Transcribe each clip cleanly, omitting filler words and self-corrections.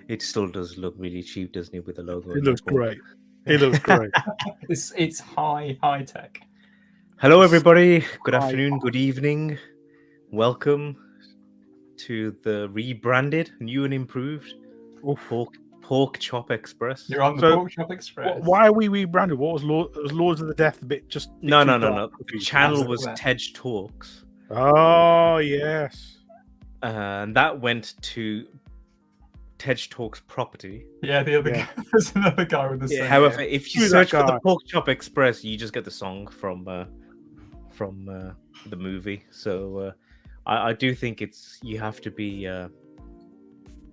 It still does look really cheap, doesn't it, with the logo? It looks great. It looks great. It's high tech. Hello, everybody. Good afternoon, good evening. Welcome to the rebranded, new and improved Pork Chop Express. You're on the Pork Chop Express. Why are we rebranded? What was Lords of the Death a bit just? No. The channel was Tej Talks. Oh yes. And that went to Tej Talks property. Yeah, the other guy. There's another guy with the same. However, if you search for the Pork Chop Express, you just get the song from the movie. So I do think you have to be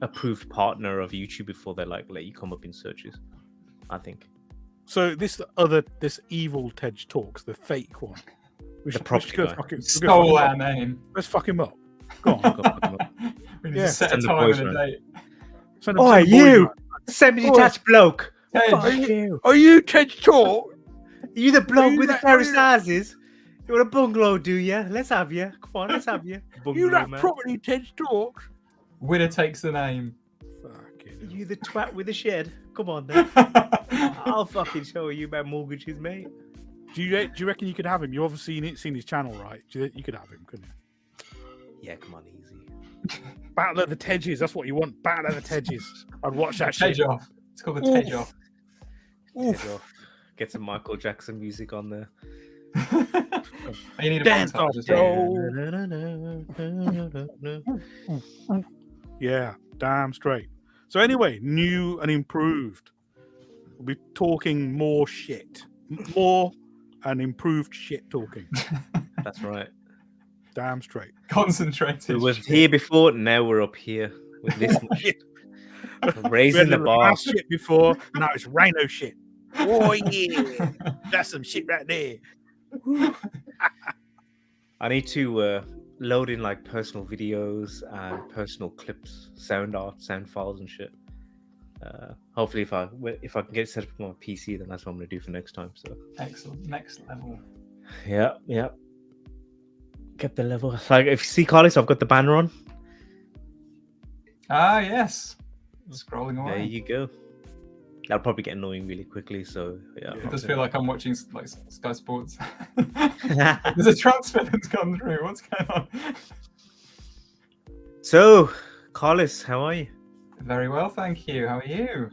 approved partner of YouTube before they let you come up in searches, I think. So this evil Tej Talks, the fake one. We should stole our name. Let's fuck him up. Go on. We need to set a time and a date. Oh, you semi-detached bloke. Are you Tej Talk? Are you the bloke with the terraced houses? You want a bungalow, do you? Let's have you. Come on, let's have you. You that property Tej Talk? Winner takes the name. Fucking you the twat with the shed? Come on then. I'll fucking show you about mortgages, mate. Do you reckon you could have him? You've obviously seen his channel, right? You could have him, couldn't you? Yeah, come on, easy. Battle of the Teges. That's what you want. Battle of the Teges. I'd watch that shit. Tej off. It's called the Tej off. Tej off. Get some Michael Jackson music on there. You need a dance off. Yeah. Yeah, damn straight. So anyway, new and improved. We'll be talking more shit. More and improved shit talking. That's right. Damn straight. Concentrated. We was here before, now we're up here with this much shit. Raising the bar. Shit before, now it's rhino shit. Oh yeah, that's some shit right there. I need to load in like personal videos and personal clips, sound art, sound files and shit. Hopefully, if I can get it set up on my PC, then that's what I'm gonna do for next time. So excellent, next level. Yeah. Get the level. Like if you see Carlos, I've got the banner on. Ah yes, scrolling away. There you go. That'll probably get annoying really quickly. So yeah. It does feel like I'm watching like Sky Sports. There's a transfer that's gone through. What's going on? So, Carlos, how are you? Very well, thank you. How are you?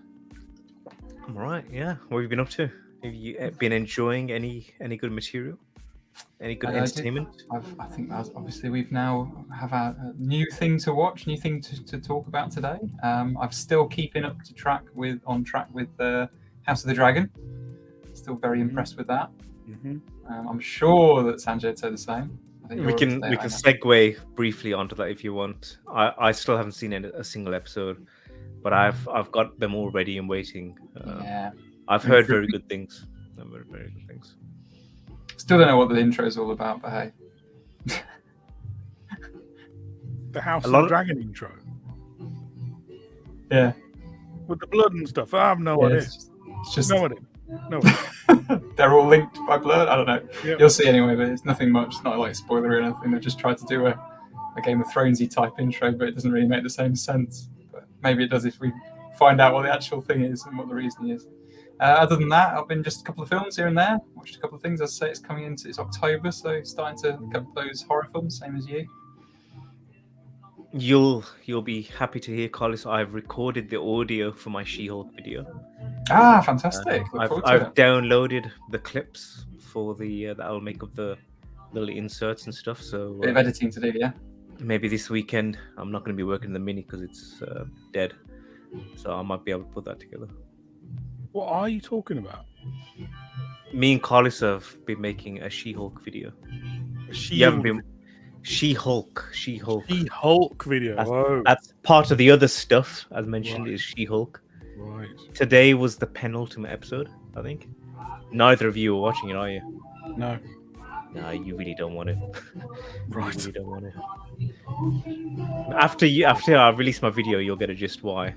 I'm alright. Yeah. What have you been up to? Have you been enjoying any good material? Any good entertainment? I think obviously we've now have a new thing to watch, new thing to talk about today. I'm still keeping on track with House of the Dragon. Still very impressed with that. Mm-hmm. I'm sure that Sanjay would say the same. We can segue briefly onto that if you want. I still haven't seen a single episode, but I've got them all ready and waiting. I've heard very good things. Very good things. Still don't know what the intro is all about, but hey. The House of the Dragon intro. Yeah. With the blood and stuff. I have no idea. It's just no idea. No. They're all linked by blood. I don't know. Yep. You'll see anyway, but it's nothing much. It's not like spoiler or anything. They've just tried to do a Game of Thronesy type intro, but it doesn't really make the same sense. But maybe it does if we find out what the actual thing is and what the reasoning is. Other than that, I've been just a couple of films here and there. Watched a couple of things. As I say, it's October, so starting to look up those horror films, same as you. You'll be happy to hear, Carlos. I've recorded the audio for my She-Hulk video. Ah, fantastic! I've downloaded the clips for that I'll make up the little inserts and stuff. So bit of editing to do, yeah. Maybe this weekend. I'm not going to be working the mini because it's dead, so I might be able to put that together. What are you talking about? Me and Carlos have been making a She-Hulk video. She-Hulk video. That's part of the other stuff, as mentioned, is She-Hulk. Right. Today was the penultimate episode, I think. Neither of you are watching it, are you? No. No, you really don't want it. Right. You really don't want it. After I release my video, you'll get a gist why.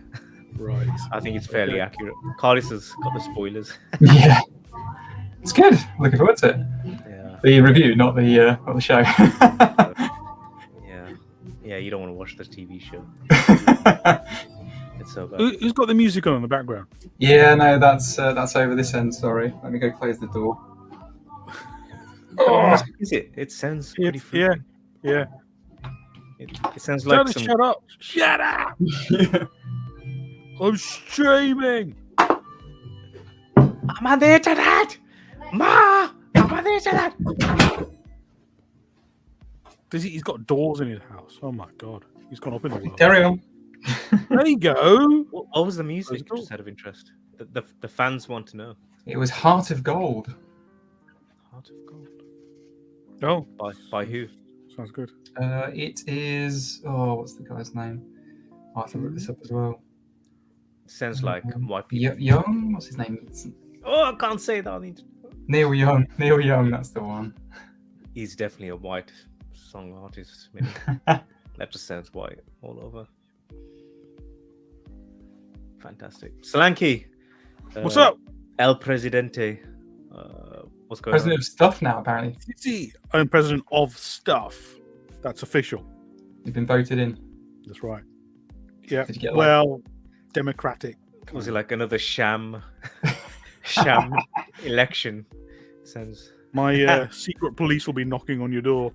Right. I think it's fairly accurate. Carlos has got the spoilers. Yeah. It's good. Looking forward to it. Yeah. The review, not the show. Yeah, you don't want to watch the TV show. It's so bad. Who's got the music on in the background? Yeah, no, that's over this end. Sorry, let me go close the door. What music is it? It sounds pretty freaky. Yeah. It sounds like some... Shut up! Shut up! I'm streaming. I'm on the internet! Ma! I'm on the internet! He's got doors in his house. Oh my god. He's gone up in the world. Carry on. There you go. What was the music, just out of interest? The fans want to know. It was Heart of Gold. Heart of Gold. Oh. By who? Sounds good. It is... Oh, what's the guy's name? Oh, I have to look this up as well. Sounds like white people. Young? What's his name? Oh, I can't say that. Neil Young. Neil Young, that's the one. He's definitely a white song artist. Maybe. That just sounds white all over. Fantastic. Solanke. What's up? El Presidente. What's going President on? of Stuff now, apparently. I'm president of stuff. That's official. You've been voted in. That's right. Yeah. Did you get democratic. Was it like another sham election? Sounds. My secret police will be knocking on your door.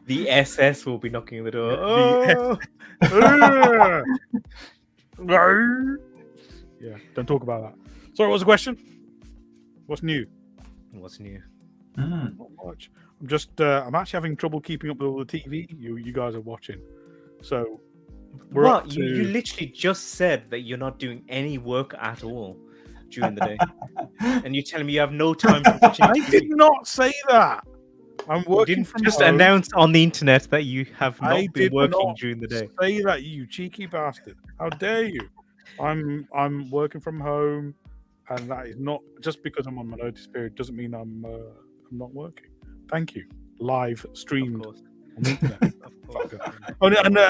The SS will be knocking on the door. Yeah, don't talk about that. Sorry, what's the question? What's new? What's new? Not much. I'm actually having trouble keeping up with all the TV you guys are watching. So You literally just said that you're not doing any work at all during the day, and you're telling me you have no time for watching TV. I did not say that. I'm working from just home. announce on the internet that you have not been working during the day. Say that, you cheeky bastard! How dare you? I'm working from home, and that is not just because I'm on my notice period doesn't mean I'm not working. Thank you. Live streamed on the internet.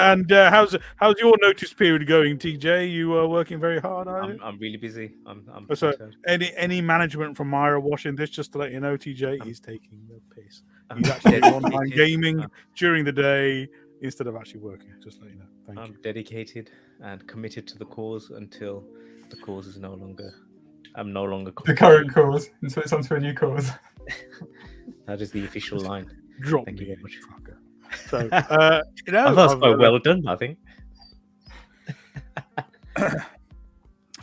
And how's your notice period going, TJ? You are working very hard, are you? I'm really busy. I'm so any management from Myra watching this, just to let you know, TJ is taking the piss. He's actually online gaming during the day instead of actually working. Just let you know. Thank you. I'm dedicated and committed to the cause until the cause is no longer. I'm no longer the current cause until it's onto a new cause. That is the official line. Drop Thank me, you very much. fucker. So, I thought it was quite well done, I think.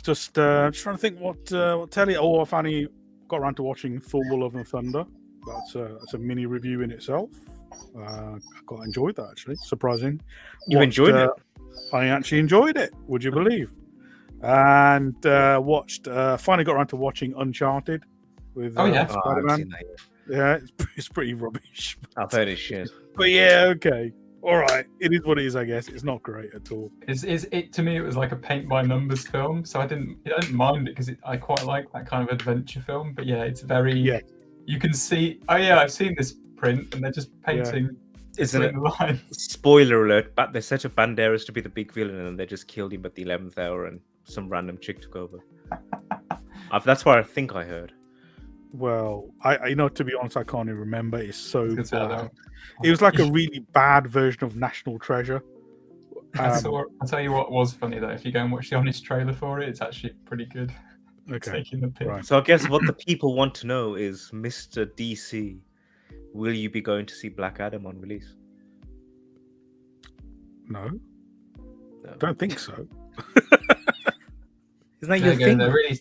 Just trying to think what telly. Oh, I finally got around to watching Thor: Love and Thunder. That's a mini review in itself. I quite enjoyed that, actually. Surprising. Enjoyed it? I actually enjoyed it. Would you believe? And finally got around to watching Uncharted with Spider-Man. Yeah, it's pretty rubbish. I've heard it's shit. But yeah, okay. All right. It is what it is, I guess. It's not great at all. To me, it was like a paint by numbers film. So I didn't mind it because I quite like that kind of adventure film. But yeah, it's very... Yeah. You can see... Oh yeah, I've seen this print and they're just painting... Yeah. Isn't it? Spoiler alert, but they set up Banderas to be the big villain and they just killed him at the 11th hour and some random chick took over. That's what I think I heard. Well, I to be honest, I can't even remember. It's so bad. It was like a really bad version of National Treasure. I'll tell you what was funny though. If you go and watch the honest trailer for it, it's actually pretty good. Okay. Taking the piss. Right. So I guess what the people want to know is, Mr. DC, will you be going to see Black Adam on release? No. Don't think so. Isn't that your thing?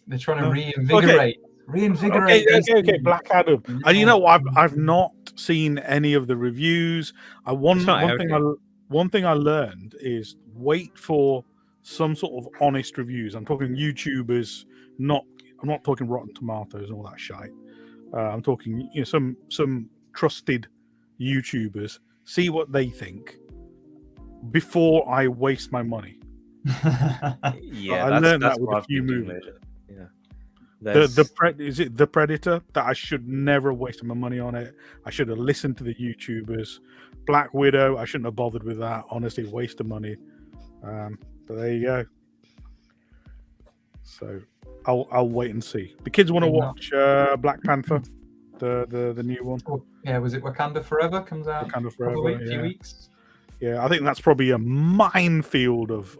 They're trying to reinvigorate. Okay. Black Adam. And you know what? I've not seen any of the reviews. One thing I learned is wait for some sort of honest reviews. I'm talking YouTubers, I'm not talking Rotten Tomatoes and all that shite. I'm talking some trusted YouTubers. See what they think before I waste my money. Yeah, I learned that with a few movies. Is it The Predator? That I should never have wasted my money on it. I should have listened to the YouTubers. Black Widow, I shouldn't have bothered with that. Honestly, waste of money. But there you go. So I'll wait and see. The kids want to watch Black Panther, the new one. Yeah, was it Wakanda Forever? Comes out Wakanda Forever, probably a few weeks. Yeah, I think that's probably a minefield of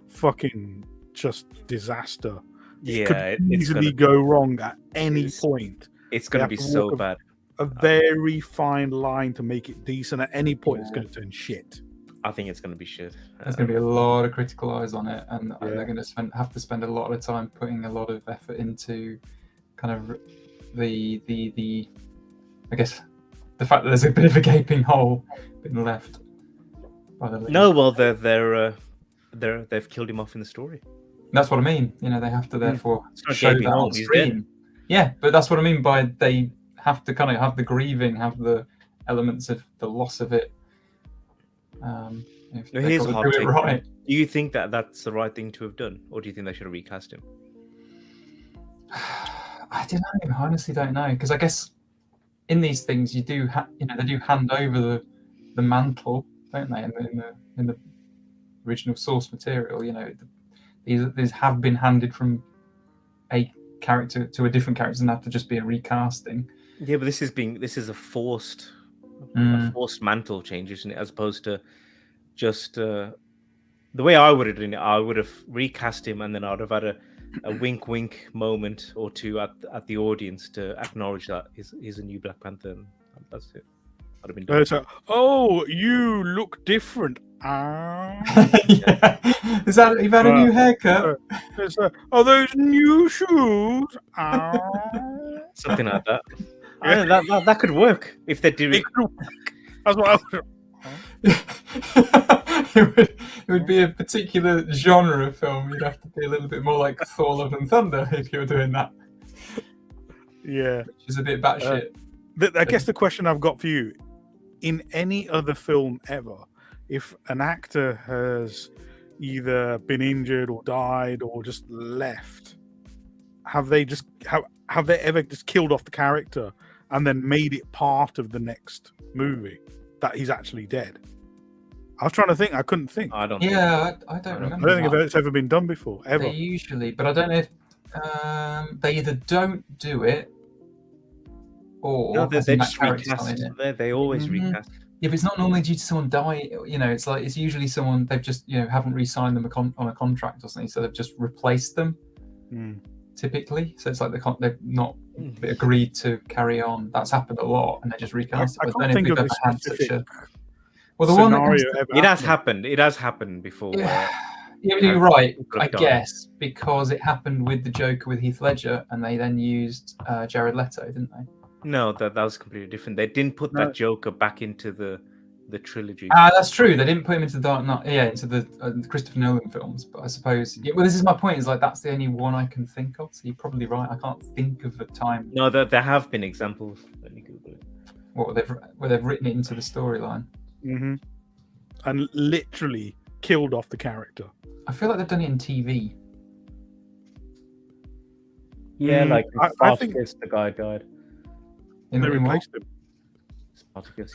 fucking just disaster. It could easily go wrong at any point. It's going to be so bad. A very fine line to make it decent. At any point, it's going to turn shit. I think it's going to be shit. There's going to be a lot of critical eyes on it, and they're going to have to spend a lot of time putting a lot of effort into kind of the I guess the fact that there's a bit of a gaping hole being left by the lead. No, well, they've killed him off in the story. That's what I mean. You know, they have to therefore show that on he's screen. dead. Yeah, but that's what I mean by they have to kind of have the grieving, have the elements of the loss of it. If here's a hot take. Right. Do you think that that's the right thing to have done, or do you think they should have recast him? I don't know. I honestly don't know, because I guess in these things you do, they do hand over the mantle, don't they? In the original source material, you know, these have been handed from a character to a different character, and have to just be a recasting. Yeah, but this is a forced mantle change, isn't it? As opposed to just the way I would have done it. I would have recast him, and then I'd have had a wink moment or two at the audience to acknowledge that he's a new Black Panther. And that's it. I'd have been done. Oh, you look different. Yeah. Is that you've had a new haircut? Are those new shoes? Something like that. That could work if they do it. That's what I would. It would be a particular genre of film. You'd have to be a little bit more like Thor: Love and Thunder if you were doing that. Yeah, which is a bit batshit. I guess the question I've got for you: in any other film ever, if an actor has either been injured or died or just left, have they ever just killed off the character and then made it part of the next movie that he's actually dead? I was trying to think. I couldn't think. I don't remember. I don't think it's ever been done before, ever. They usually, but I don't know if they either don't do it or they just recast. They always recast. Yeah, but it's not normally due to someone dying. You know, it's usually someone they've just haven't re-signed them on a contract or something, so they've just replaced them. Typically, so it's like they've not agreed to carry on. That's happened a lot, and they just recast it. I can't think of a specific. Well, the one it has happened. It has happened before. Yeah, you're right. I guess because it happened with the Joker with Heath Ledger, and they then used Jared Leto, didn't they? No, that was completely different. They didn't put that Joker back into the trilogy. That's true. They didn't put him into the Dark Knight. Yeah, into the Christopher Nolan films. But I suppose. Yeah, well, this is my point. Is like that's the only one I can think of. So you're probably right. I can't think of a time. No, there have been examples. Let me Google it. Where they've written it into the storyline. Mm-hmm. And literally killed off the character. I feel like they've done it in TV. Yeah, like I think the guy died. They replaced him.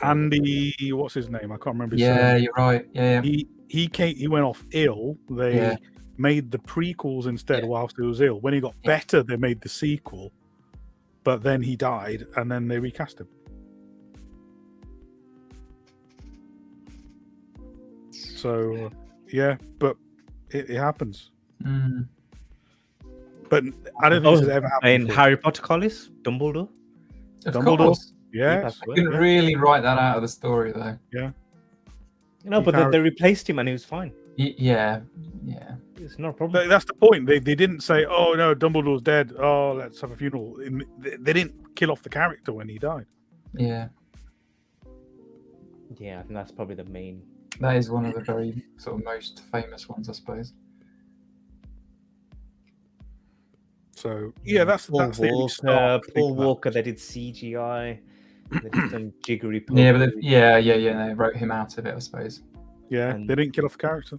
Andy, what's his name? I can't remember. Yeah, you're right. Yeah. He went off ill. They made the prequels instead whilst he was ill. When he got better, they made the sequel. But then he died, and then they recast him. So, but it happens. But I don't think this has ever happened. In Harry Potter College, Dumbledore. Of course. Yeah. I couldn't really write that out of the story, though. Yeah. But they replaced him and he was fine. Yeah. It's not a problem. That's the point. They didn't say, oh, no, Dumbledore's dead. Oh, let's have a funeral. They didn't kill off the character when he died. Yeah. Yeah, I think that's probably the main... That is one of the very sort of most famous ones, I suppose. So that's the Paul Walker. They did CGI. They did some jiggery. Yeah, but they wrote him out of it, I suppose. Yeah, they didn't kill off the character.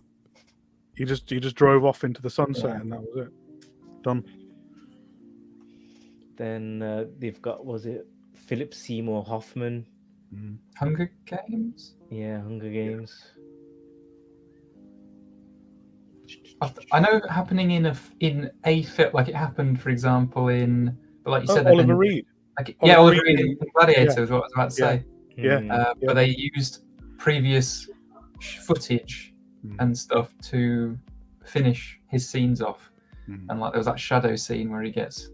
He just drove off into the sunset, and that was it. Done. Then they've got Philip Seymour Hoffman. Hunger Games. Yeah, Hunger Games. I know happening in a film, like it happened, for example, but like you said, Oliver Reed. Oliver Reed in Gladiator is what I was about to say. Yeah. But they used previous footage and stuff to finish his scenes off. And like there was that shadow scene where he gets.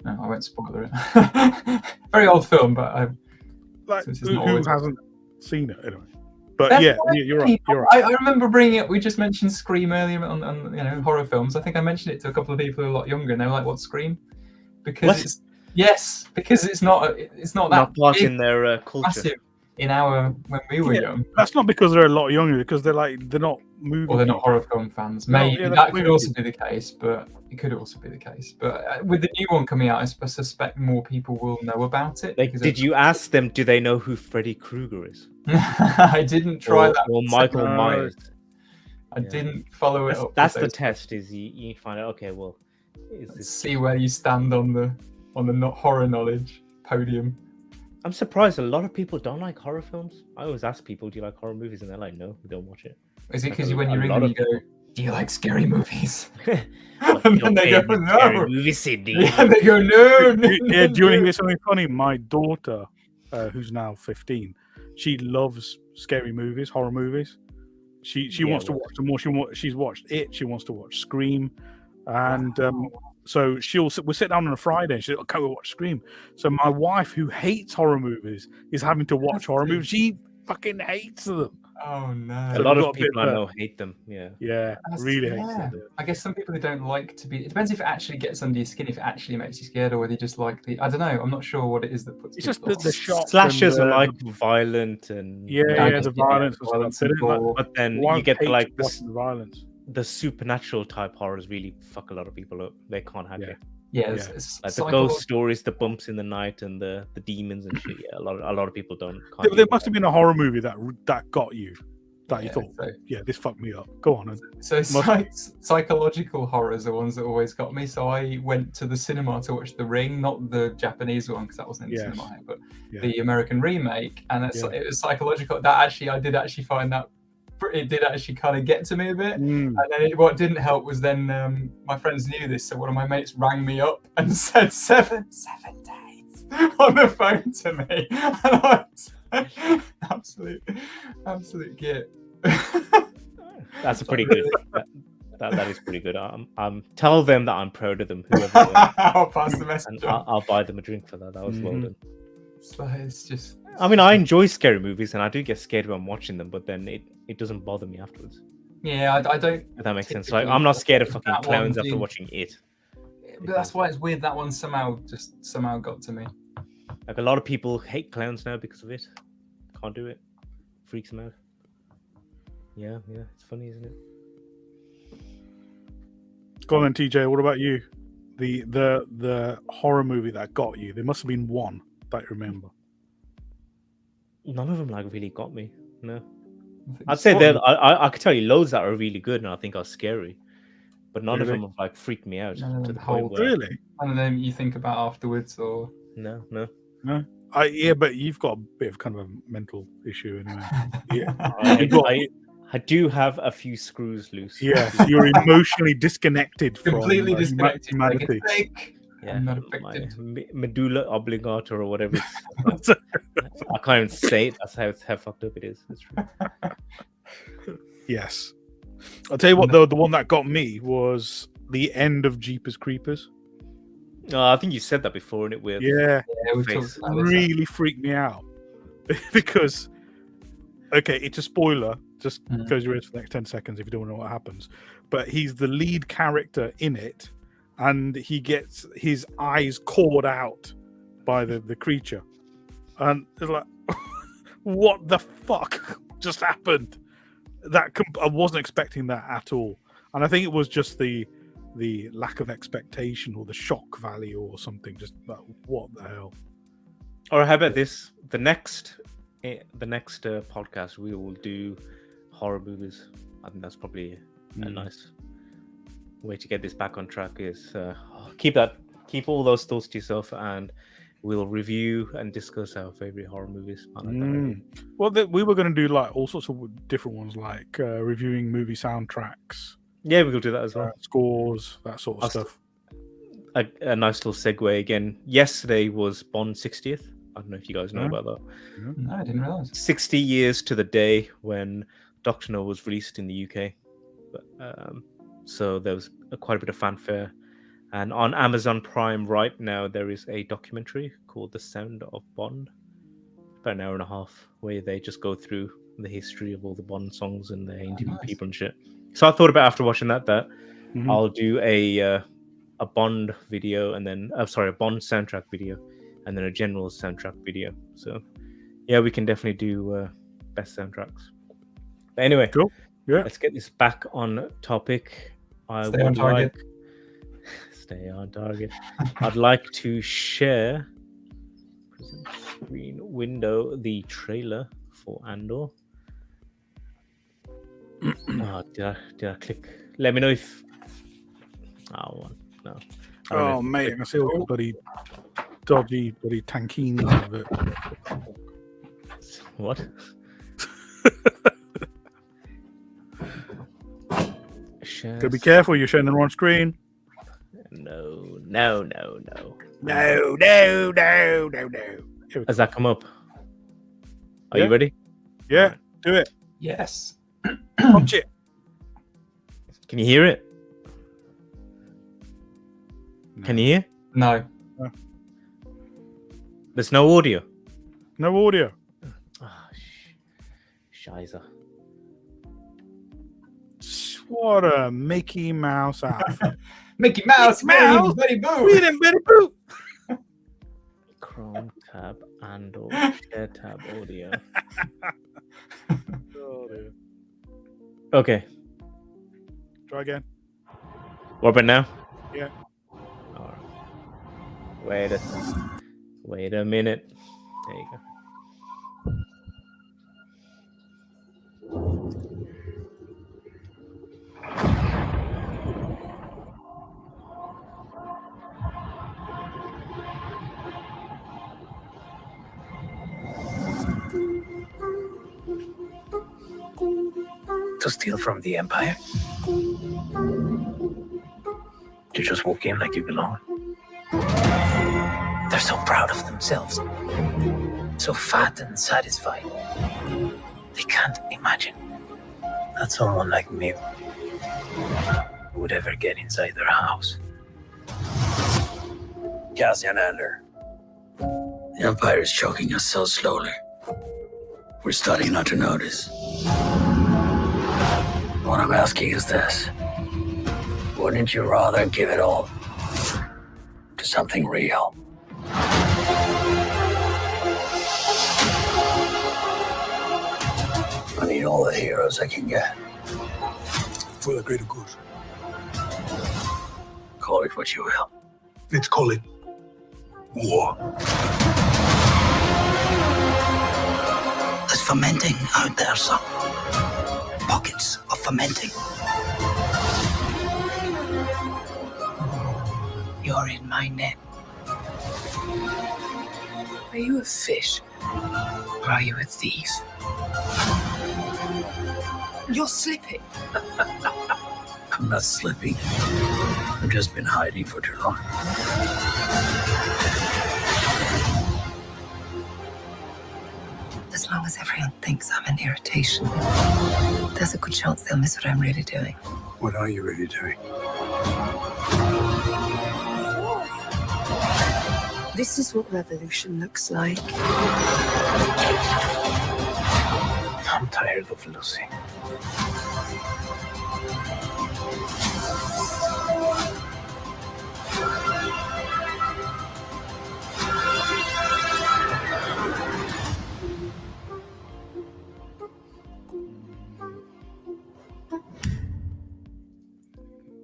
No, I won't spoil it. Very old film, but who hasn't seen it anyway? But yeah, you're right. You're right. I remember bringing it. We just mentioned Scream earlier on horror films. I think I mentioned it to a couple of people who are a lot younger, and they were like, "What's Scream?" Because it's not that part in their culture. Massive in when we were young. That's not because they're a lot younger, because they're not movie. Or they're not horror film fans. Maybe that could also be the case, but it could also be the case. But with the new one coming out, I suspect more people will know about it. Did you ask them? Do they know who Freddy Krueger is? I didn't try that. Or Michael Myers. I didn't follow it up. That's the test. Is you find out? Okay, well, see where you stand on the not horror knowledge podium. I'm surprised a lot of people don't like horror films. I always ask people, "Do you like horror movies?" And they're like, "No, we don't watch it." Is it because when you ring them, you go, "Do you like scary movies?" And then they go, "No." Movies, Sydney. Yeah, they go, "No." Yeah, do you want to hear something funny? My daughter, who's now 15, she loves scary movies, horror movies. She wants to watch them more. She's watched it. She wants to watch Scream, and so we'll sit down on a Friday and she's like, "Can we watch Scream?" So my wife, who hates horror movies, is having to watch horror movies. She fucking hates them. Oh no! A lot of people I know hate them. Yeah, really hates them. I guess some people who don't like to be. It depends if it actually gets under your skin, if it actually makes you scared, or whether you just like the. I don't know. I'm not sure what it is that puts. It's just the shock. Slashers are like violent and the violence. But then you get like the violence. The supernatural type horrors really fuck a lot of people up. They can't handle it. Yeah, it's like the ghost stories, the bumps in the night, and the demons and shit. Yeah, a lot of people don't. There must have been a horror movie that got you. That you thought, this fucked me up. Go on. So psychological horrors are ones that always got me. So I went to the cinema to watch The Ring, not the Japanese one because that wasn't in the cinema, but the American remake, and it was psychological. I did actually find that. It did actually kind of get to me a bit, and then what didn't help was then my friends knew this, so one of my mates rang me up and said seven days on the phone to me, and I was absolute git. That's a pretty good. That is pretty good. Tell them that I'm proud of them. Whoever I'll pass the message. I'll buy them a drink for that. That was well done. It's just. I mean, I enjoy scary movies, and I do get scared when I'm watching them, but then it doesn't bother me afterwards. Yeah, I don't. If that makes sense. Like, I'm not scared of fucking clowns after watching it. But that's why it's weird. That one somehow got to me. Like a lot of people hate clowns now because of it. Can't do it. Freaks them out. Yeah, it's funny, isn't it? Go on then, TJ. What about you? The horror movie that got you. There must have been one that you remember. None of them really got me. No, I'd say that I could tell you loads that are really good and I think are scary, but none of them have freaked me out to the point where really. None of them you think about afterwards, or no. But you've got a bit of kind of a mental issue anyway. I do have a few screws loose. Yeah, you're emotionally disciplected from completely disconnected humanity. I'm not affected. Medulla oblongata or whatever. I can't even say it. That's how fucked up it is. That's true. Yes. I'll tell you what, though, the one that got me was the end of Jeepers Creepers. I think you said that before, and it weird. Yeah, really freaked me out because, okay, it's a spoiler. Just close your ears for the next 10 seconds if you don't know what happens. But he's the lead character in it. And he gets his eyes clawed out by the creature, and it's like, what the fuck just happened? I wasn't expecting that at all, and I think it was just the lack of expectation or the shock value or something. Just like, what the hell? Or how about this? The next podcast we will do horror movies. I think that's probably a nice way to get this back on track is keep all those thoughts to yourself, and we'll review and discuss our favorite horror movies. Well, we were going to do like all sorts of different ones, like reviewing movie soundtracks. Yeah, we could do that as well. Scores, that sort of stuff. A nice little segue again. Yesterday was Bond's 60th. I don't know if you guys know about that. No, I didn't realize. 60 years to the day when Doctor No was released in the UK. But, so there was quite a bit of fanfare. And on Amazon Prime right now, there is a documentary called The Sound of Bond. About an hour and a half, where they just go through the history of all the Bond songs and they interview people and shit. So I thought about after watching that I'll do a Bond video and then a Bond soundtrack video and then a general soundtrack video. So yeah, we can definitely do best soundtracks. But anyway, cool. Yeah, let's get this back on topic. Stay on target. Stay on target. I'd like to share screen window the trailer for Andor. Did I click? Let me know if. Oh, no. Oh, mate, I see all the bloody dodgy, bloody tankines of it. What? Go be careful, you're showing the wrong screen. No. No. Has that come up? Are you ready? Yeah, do it. Yes. Punch it. Can you hear it? No. Can you hear? No. There's no audio. No audio. Oh, Shiza. What a Mickey Mouse outfit. Mickey Mouse, Mouse, Betty Boo. Read him, Betty Boo. Chrome tab and/or share tab audio. Oh, dear. Okay. Try again. What about now? Yeah. All right. Wait a minute. There you go. To steal from the Empire? To just walk in like you belong? They're so proud of themselves, so fat and satisfied. They can't imagine that someone like me would ever get inside their house. Cassian Andor, the Empire is choking us so slowly. We're starting not to notice. What I'm asking is this. Wouldn't you rather give it all to something real? I need all the heroes I can get. For the greater good. Call it what you will. Let's call it war. There's fermenting out there, son. Pockets of fermenting. You're in my net. Are you a fish? Or are you a thief? You're slipping. I'm not slipping. I've just been hiding for too long. As long as everyone thinks I'm an irritation, there's a good chance they'll miss what I'm really doing. What are you really doing? This is what revolution looks like. I'm tired of losing.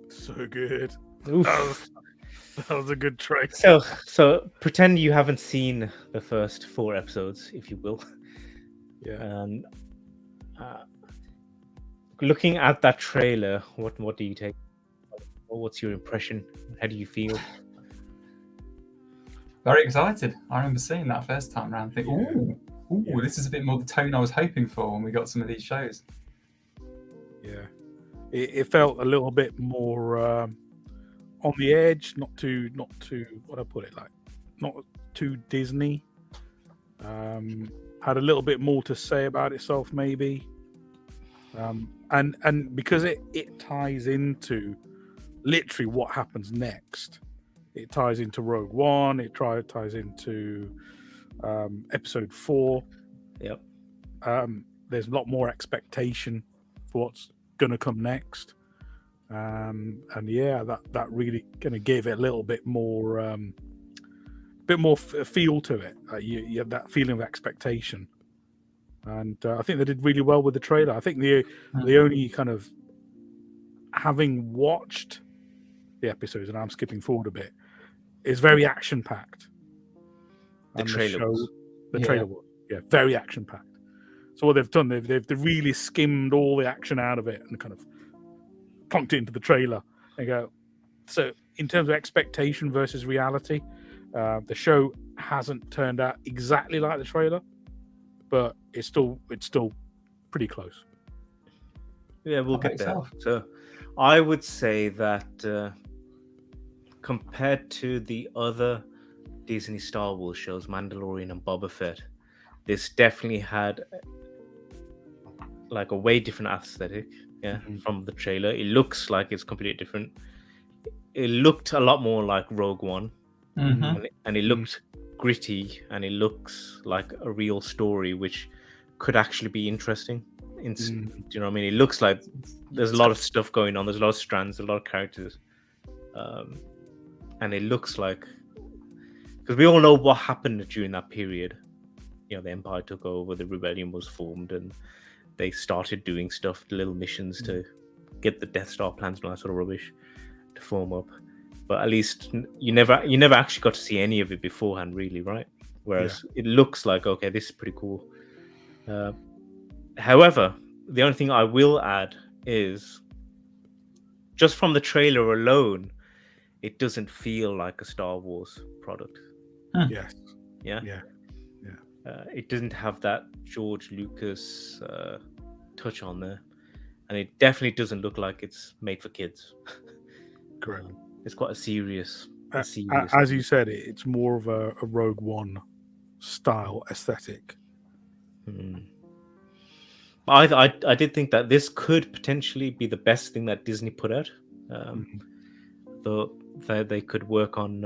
So good. Oof. That was a good trade. So pretend you haven't seen the first 4 episodes, if you will. Yeah. Looking at that trailer, what do you take? What's your impression? How do you feel? Very excited. I remember seeing that first time around, thinking, ooh, this is a bit more the tone I was hoping for when we got some of these shows. Yeah. It felt a little bit more on the edge, not too. What I put it like, not too Disney. Had a little bit more to say about itself, maybe. And because it ties into literally what happens next. It ties into Rogue One. It ties into Episode 4. Yep. There's a lot more expectation for what's going to come next. And yeah, that really kind of gave it a little bit more feel to it. You have that feeling of expectation. And I think they did really well with the trailer. I think the only kind of, having watched the episodes, and I'm skipping forward a bit, is very action packed. The trailer was very action packed. So what they've done, they've really skimmed all the action out of it and kind of plunked it into the trailer and go. So in terms of expectation versus reality, the show hasn't turned out exactly like the trailer, but it's still pretty close. Yeah, we'll get there. So I would say that compared to the other Disney Star Wars shows, Mandalorian and Boba Fett, this definitely had like a way different aesthetic. Yeah, from the trailer, it looks like it's completely different. It looked a lot more like Rogue One, and it looked gritty, and it looks like a real story, which could actually be interesting. Do you know what I mean? It looks like there's a lot of stuff going on. There's a lot of strands, a lot of characters, and it looks like, because we all know what happened during that period. You know, the Empire took over, the rebellion was formed, and they started doing stuff, little missions to get the Death Star plans and all that sort of rubbish to form up. But at least you never actually got to see any of it beforehand, really, right? Whereas it looks like, okay, this is pretty cool. However, the only thing I will add is, just from the trailer alone, it doesn't feel like a Star Wars product. Yes. Yeah. It doesn't have that George Lucas touch on there, and it definitely doesn't look like it's made for kids. Correct. It's quite a serious. As you said, it's more of a Rogue One style aesthetic. I did think that this could potentially be the best thing that Disney put out. Though they could work on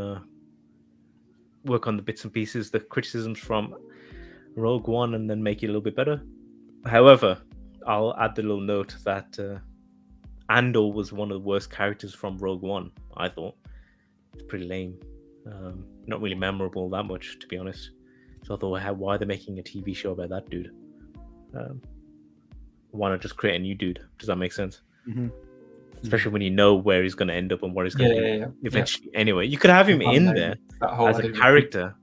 the bits and pieces, the criticisms from Rogue One, and then make it a little bit better. However, I'll add the little note that Andor was one of the worst characters from Rogue One. I thought it's pretty lame, not really memorable that much, to be honest. So I thought, why are they making a TV show about that dude? Why not just create a new dude? Does that make sense? Especially when you know where he's going to end up and what he's going to do eventually. Anyway, you could have him in there as a character,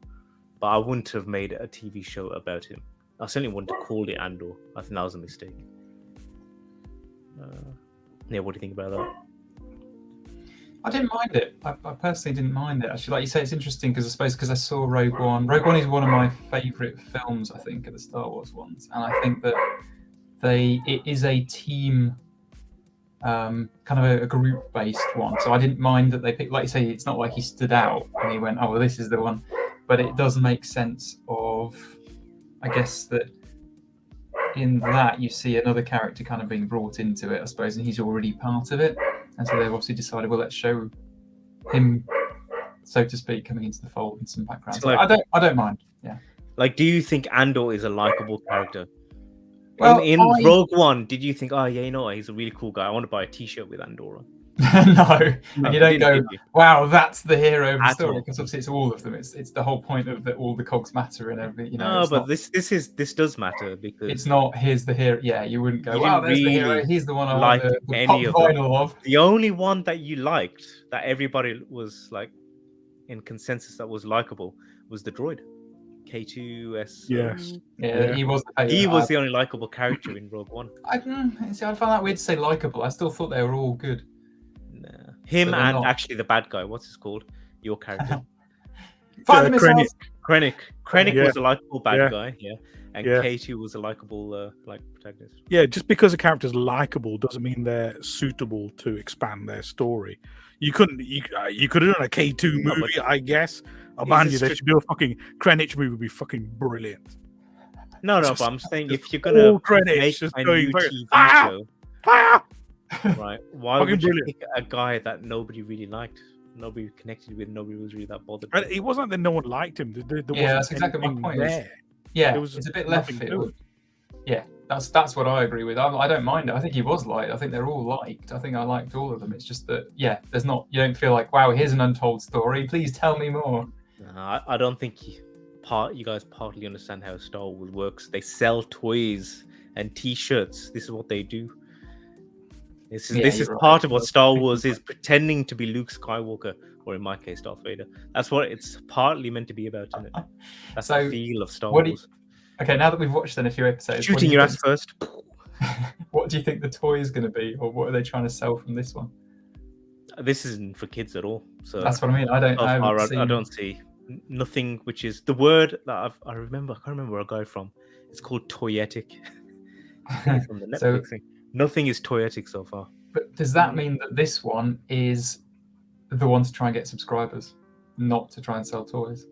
but I wouldn't have made a TV show about him. I certainly wouldn't have called it Andor. I think that was a mistake. What do you think about that? I didn't mind it. I personally didn't mind it. Actually, like you say, it's interesting because I suppose because I saw Rogue One. Rogue One is one of my favourite films, I think, of the Star Wars ones, and I think that it is a team, kind of a group-based one. So I didn't mind that they picked. Like you say, it's not like he stood out and he went, "Oh, well, this is the one," but it does make sense of, I guess, that in that you see another character kind of being brought into it, I suppose, and he's already part of it. And so they've obviously decided, well, let's show him, so to speak, coming into the fold in some background. So I don't mind. Yeah. Like, do you think Andor is a likable character? Well, in Rogue One, did you think, oh yeah, you know what, he's a really cool guy, I want to buy a T-shirt with Andor on? No, and you don't go, wow, that's the hero of the story, because obviously it's all of them. It's the whole point of that all the cogs matter and everything. You know, no, but this does matter because it's not here's the hero. Yeah, you wouldn't go, wow, there's the hero. He's the one I like the any top vinyl of. The only one that you liked, that everybody was like in consensus that was likable, was the droid. K2S. Yes. Yeah, he was. He was the only likable character in Rogue One. I found that weird to say likable. I still thought they were all good. Nah. Him and actually the bad guy. What's his called? Your character. Krennic was a likable bad guy. Yeah. And K2 was a likable protagonist. Yeah, just because a character's likable doesn't mean they're suitable to expand their story. You could have done a K2 movie, I guess, Oh man, they should do a fucking Krennic movie. Would be fucking brilliant. No, but I'm saying if you're gonna make a new TV show, right? Why would you pick a guy that nobody really liked, nobody connected with, nobody was really that bothered? It wasn't that no one liked him. That's exactly my point. It's a bit left field. Yeah, that's what I agree with. I don't mind it. I think he was liked. I think they're all liked. I think I liked all of them. It's just that, there's not. You don't feel like, wow, here's an untold story. Please tell me more. I don't think you guys partly understand how Star Wars works. They sell toys and T-shirts. This is what they do. This is part of what Star Wars is, pretending to be Luke Skywalker, or in my case, Darth Vader. That's what it's partly meant to be about, isn't it? That's the feel of Star Wars. Okay, now that we've watched then a few episodes, shooting your ass first. What do you think the toy is going to be, or what are they trying to sell from this one? This isn't for kids at all. So that's what I mean. I don't see nothing. Which is the word that I remember. I can't remember where I got it from. It's called toyetic. From the Netflix thing. Nothing is toyetic so far. But does that mean that this one is the one to try and get subscribers, not to try and sell toys?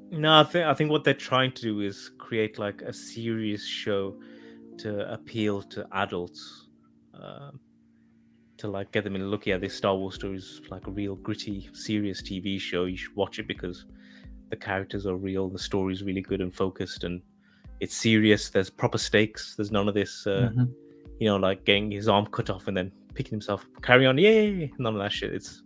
No, I think what they're trying to do is create like a serious show to appeal to adults, to like get them in. Look, this Star Wars story is like a real gritty, serious TV show. You should watch it because the characters are real, the story is really good and focused, and it's serious. There's proper stakes. There's none of this. Like getting his arm cut off and then picking himself, carry on, yay! None of that shit. It's,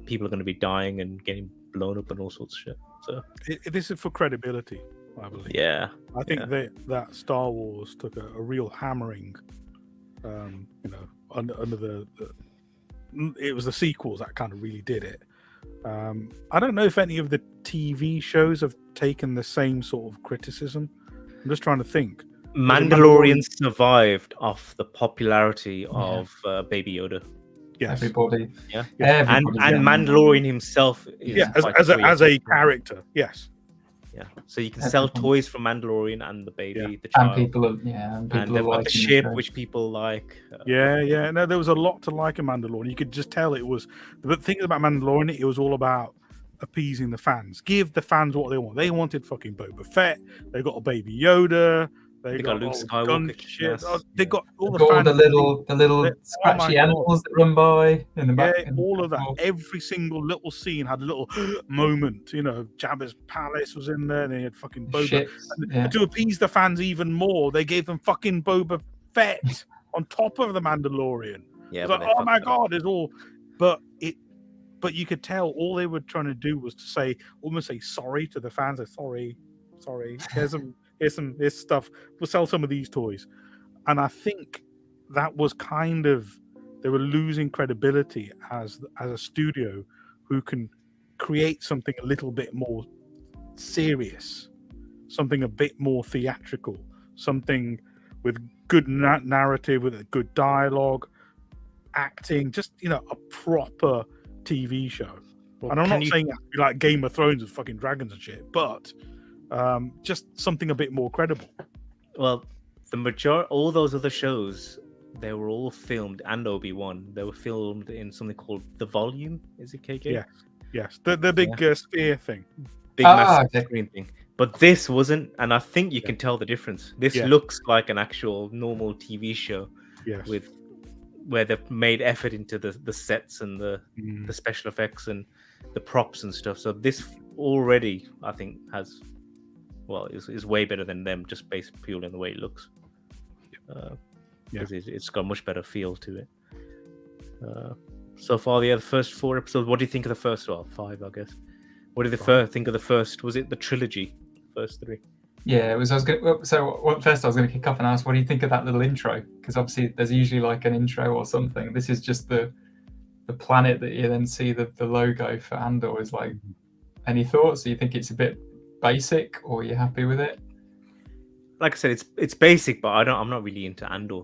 people are going to be dying and getting blown up and all sorts of shit. So this is for credibility, I believe. Yeah, I think that Star Wars took a real hammering. Under the it was the sequels that kind of really did it. I don't know if any of the TV shows have taken the same sort of criticism. I'm just trying to think. Mandalorian survived off the popularity of Baby Yoda. Yes. Everybody. Yeah. And Mandalorian himself is as a character. Yes. Yeah. So you can sell toys from Mandalorian and the baby, the child. And people they've got the ship, which people like. No, there was a lot to like in Mandalorian. You could just tell it was. The thing about Mandalorian, it was all about appeasing the fans. Give the fans what they want. They wanted fucking Boba Fett. They got a Baby Yoda. They got Luke Skywalker. They got all the little scratchy animals that run by in the back. All of that. Every single little scene had a little moment. Jabba's palace was in there, and they had fucking Boba. And to appease the fans even more, they gave them fucking Boba Fett on top of the Mandalorian. Yeah, like, oh my god, it's all. But you could tell all they were trying to do was to almost say sorry to the fans. Sorry. Here's stuff. We'll sell some of these toys. And I think that was they were losing credibility as a studio who can create something a little bit more serious, something a bit more theatrical, something with good narrative, with a good dialogue, acting, just, a proper TV show. Well, and I'm not saying that like Game of Thrones with fucking dragons and shit, but just something a bit more credible. Well, all those other shows, they were all filmed, and Obi-Wan, they were filmed in something called The Volume. Is it KK? Yes. The big sphere thing. Big massive screen thing. But this wasn't, and I think you can tell the difference. This looks like an actual normal TV show. Yes. Where they've made effort into the sets and the special effects and the props and stuff. So this already, I think, is way better than them, just based purely on the way it looks. It's got a much better feel to it. So far, the first 4 episodes. What do you think of the first 5, I guess? What did you think of the first? Was it the trilogy? First 3? Yeah, it was. First, I was going to kick off and ask, what do you think of that little intro? Because obviously, there's usually like an intro or something. This is just the planet that you then see the logo for Andor. Is like, any thoughts? Do you think it's a bit basic, or are you happy with it? Like I said, it's basic, but I'm not really into Andor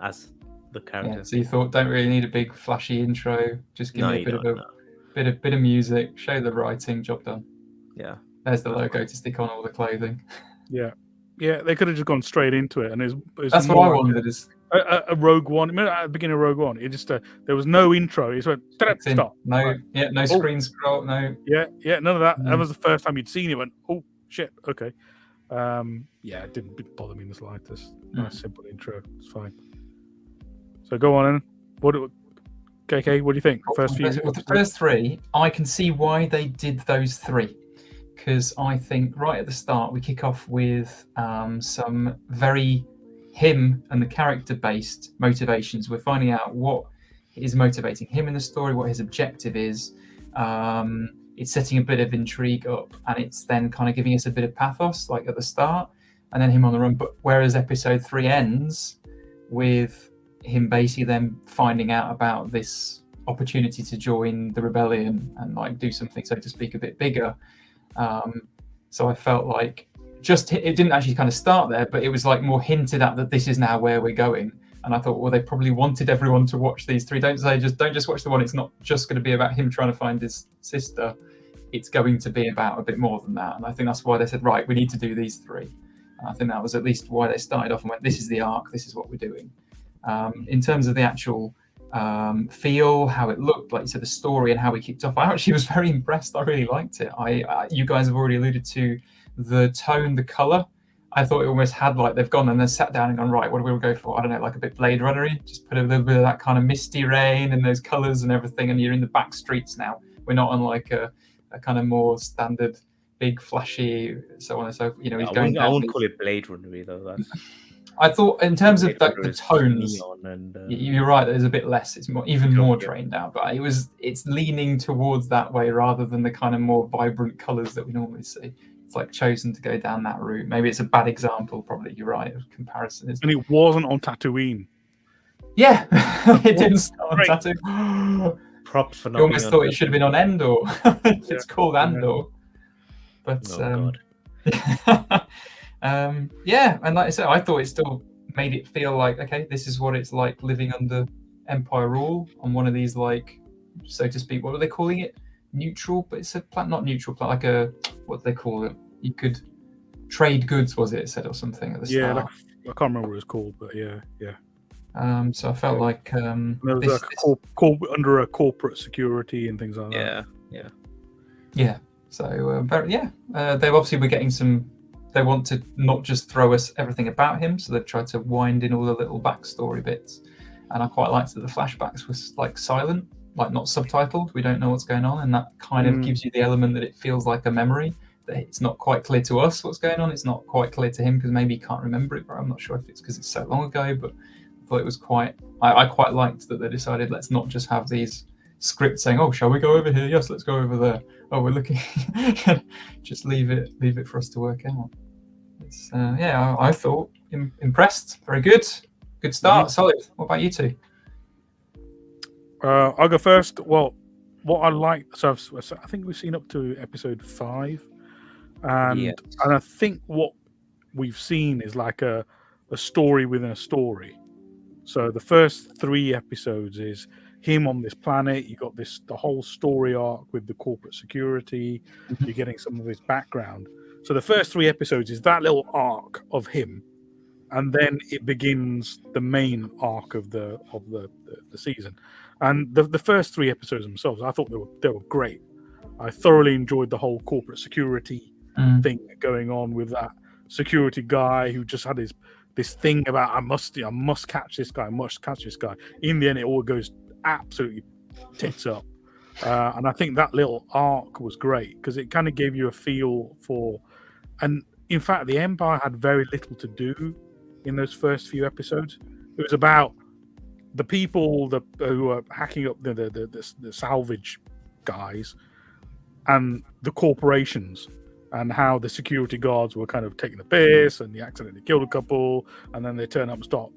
as the character. So you thought, don't really need a big flashy intro, just give me a bit of music, show the writing, job done. Yeah, there's the logo to stick on all the clothing. Yeah, Yeah, they could have just gone straight into it, and that's what I wondered. Is a Rogue One. Remember at the beginning of Rogue One, it just there was no intro. It just went stop. No screen scroll, no. Yeah, none of that. That was the first time you'd seen it. Went, oh shit, okay. It didn't bother me in the slightest. Nice simple intro. It's fine. So go on, then. KK, what do you think? The first three, I can see why they did those three, because I think right at the start we kick off with some very him and the character-based motivations. We're finding out what is motivating him in the story, what his objective is. It's setting a bit of intrigue up, and it's then kind of giving us a bit of pathos, like at the start, and then him on the run. But whereas episode 3 ends with him basically then finding out about this opportunity to join the rebellion and like do something, so to speak, a bit bigger. So I felt like it didn't actually kind of start there, but it was like more hinted at that this is now where we're going. And I thought, well, they probably wanted everyone to watch these three. Don't just watch the one. It's not just going to be about him trying to find his sister. It's going to be about a bit more than that. And I think that's why they said, right, we need to do these three. And I think that was at least why they started off and went, this is the arc, this is what we're doing. In terms of the actual feel, how it looked, like you said, the story and how we kicked off, I actually was very impressed. I really liked it. You guys have already alluded to the tone, the color. I thought it almost had like they've gone and then sat down and gone, right, what do we go for? I don't know, like a bit Blade Runner-y, just put a little bit of that kind of misty rain and those colors and everything, and you're in the back streets now. We're not on like a kind of more standard, big, flashy, so on and so forth. You know, he's going down. I wouldn't call it Blade Runner though. I thought in terms of like the tones, and, you're right. There's a bit less. It's even more drained out, but it's leaning towards that way rather than the kind of more vibrant colors that we normally see. It's like chosen to go down that route. Maybe it's a bad example. Probably you're right. Of comparison, and it wasn't on Tatooine. Yeah, it didn't start on Tatooine. Props for not. You almost thought it should have been on Andor. It's called Andor, but and like I said, I thought it still made it feel like, okay, this is what it's like living under Empire rule on one of these, like, so to speak, what were they calling it? Neutral, but it's a planet, not neutral planet, like a, what do they call it? You could trade goods, was it said, or something at the start? Yeah, I can't remember what it was called, but yeah. So I felt like there was under a corporate security and things like that. Yeah. So they obviously were getting some. They want to not just throw us everything about him, so they've tried to wind in all the little backstory bits. And I quite liked that the flashbacks was like silent, like not subtitled. We don't know what's going on, and that kind of gives you the element that it feels like a memory. That it's not quite clear to us what's going on. It's not quite clear to him because maybe he can't remember it. But I'm not sure if it's because it's so long ago. But I thought it was quite. I quite liked that they decided let's not just have these scripts saying, "Oh, shall we go over here? Yes, let's go over there. Oh, we're looking." Just leave it for us to work out. It's, I thought impressed. Very good. Good start. Solid. What about you two? I'll go first. Well, what I like, so I think we've seen up to episode 5, and I think what we've seen is like a story within a story. So the first 3 episodes is him on this planet. You got the whole story arc with the corporate security. You're getting some of his background. So the first 3 episodes is that little arc of him, and then it begins the main arc of the season. And the first 3 episodes themselves, I thought they were great. I thoroughly enjoyed the whole corporate security thing going on with that security guy who just had this thing about I must catch this guy, In the end, it all goes absolutely tits up. And I think that little arc was great because it kind of gave you a feel for, and in fact, the Empire had very little to do in those first few episodes. It was about the people who were hacking up the salvage guys and the corporations, and how the security guards were kind of taking the piss, and they accidentally killed a couple, and then they turn up and start,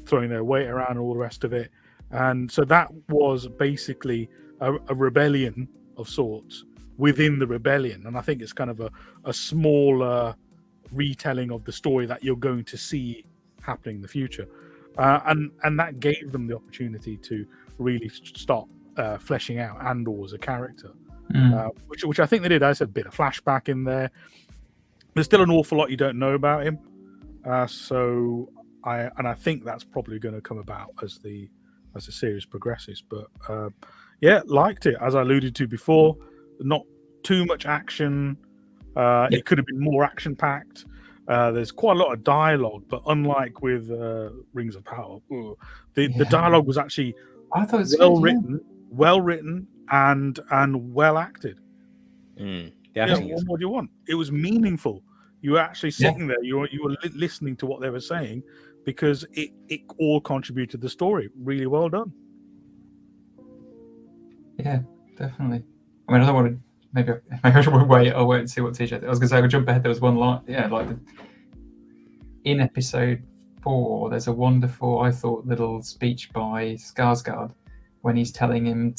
throwing their weight around and all the rest of it. And so that was basically a rebellion of sorts within the rebellion. And I think it's kind of a smaller retelling of the story that you're going to see happening in the future. And that gave them the opportunity to really start fleshing out Andor as a character, which I think they did. I said a bit of flashback in there. there's still an awful lot you don't know about him. So I think that's probably going to come about as the series progresses. But yeah, liked it. As I alluded to before, not too much action. It could have been more action packed. There's quite a lot of dialogue, but unlike with Rings of Power, the dialogue was actually I thought it was well written, and well acted. What do you want? It was meaningful. You were actually sitting there. You were listening to what they were saying, because it all contributed to the story. Really well done. Yeah, definitely. I mean, I don't want to. Maybe I should wait. I'll wait and see what TJ. I was going to say, I'll jump ahead. There was one line. Yeah, like in episode 4, there's a wonderful, I thought, little speech by Skarsgård when he's telling him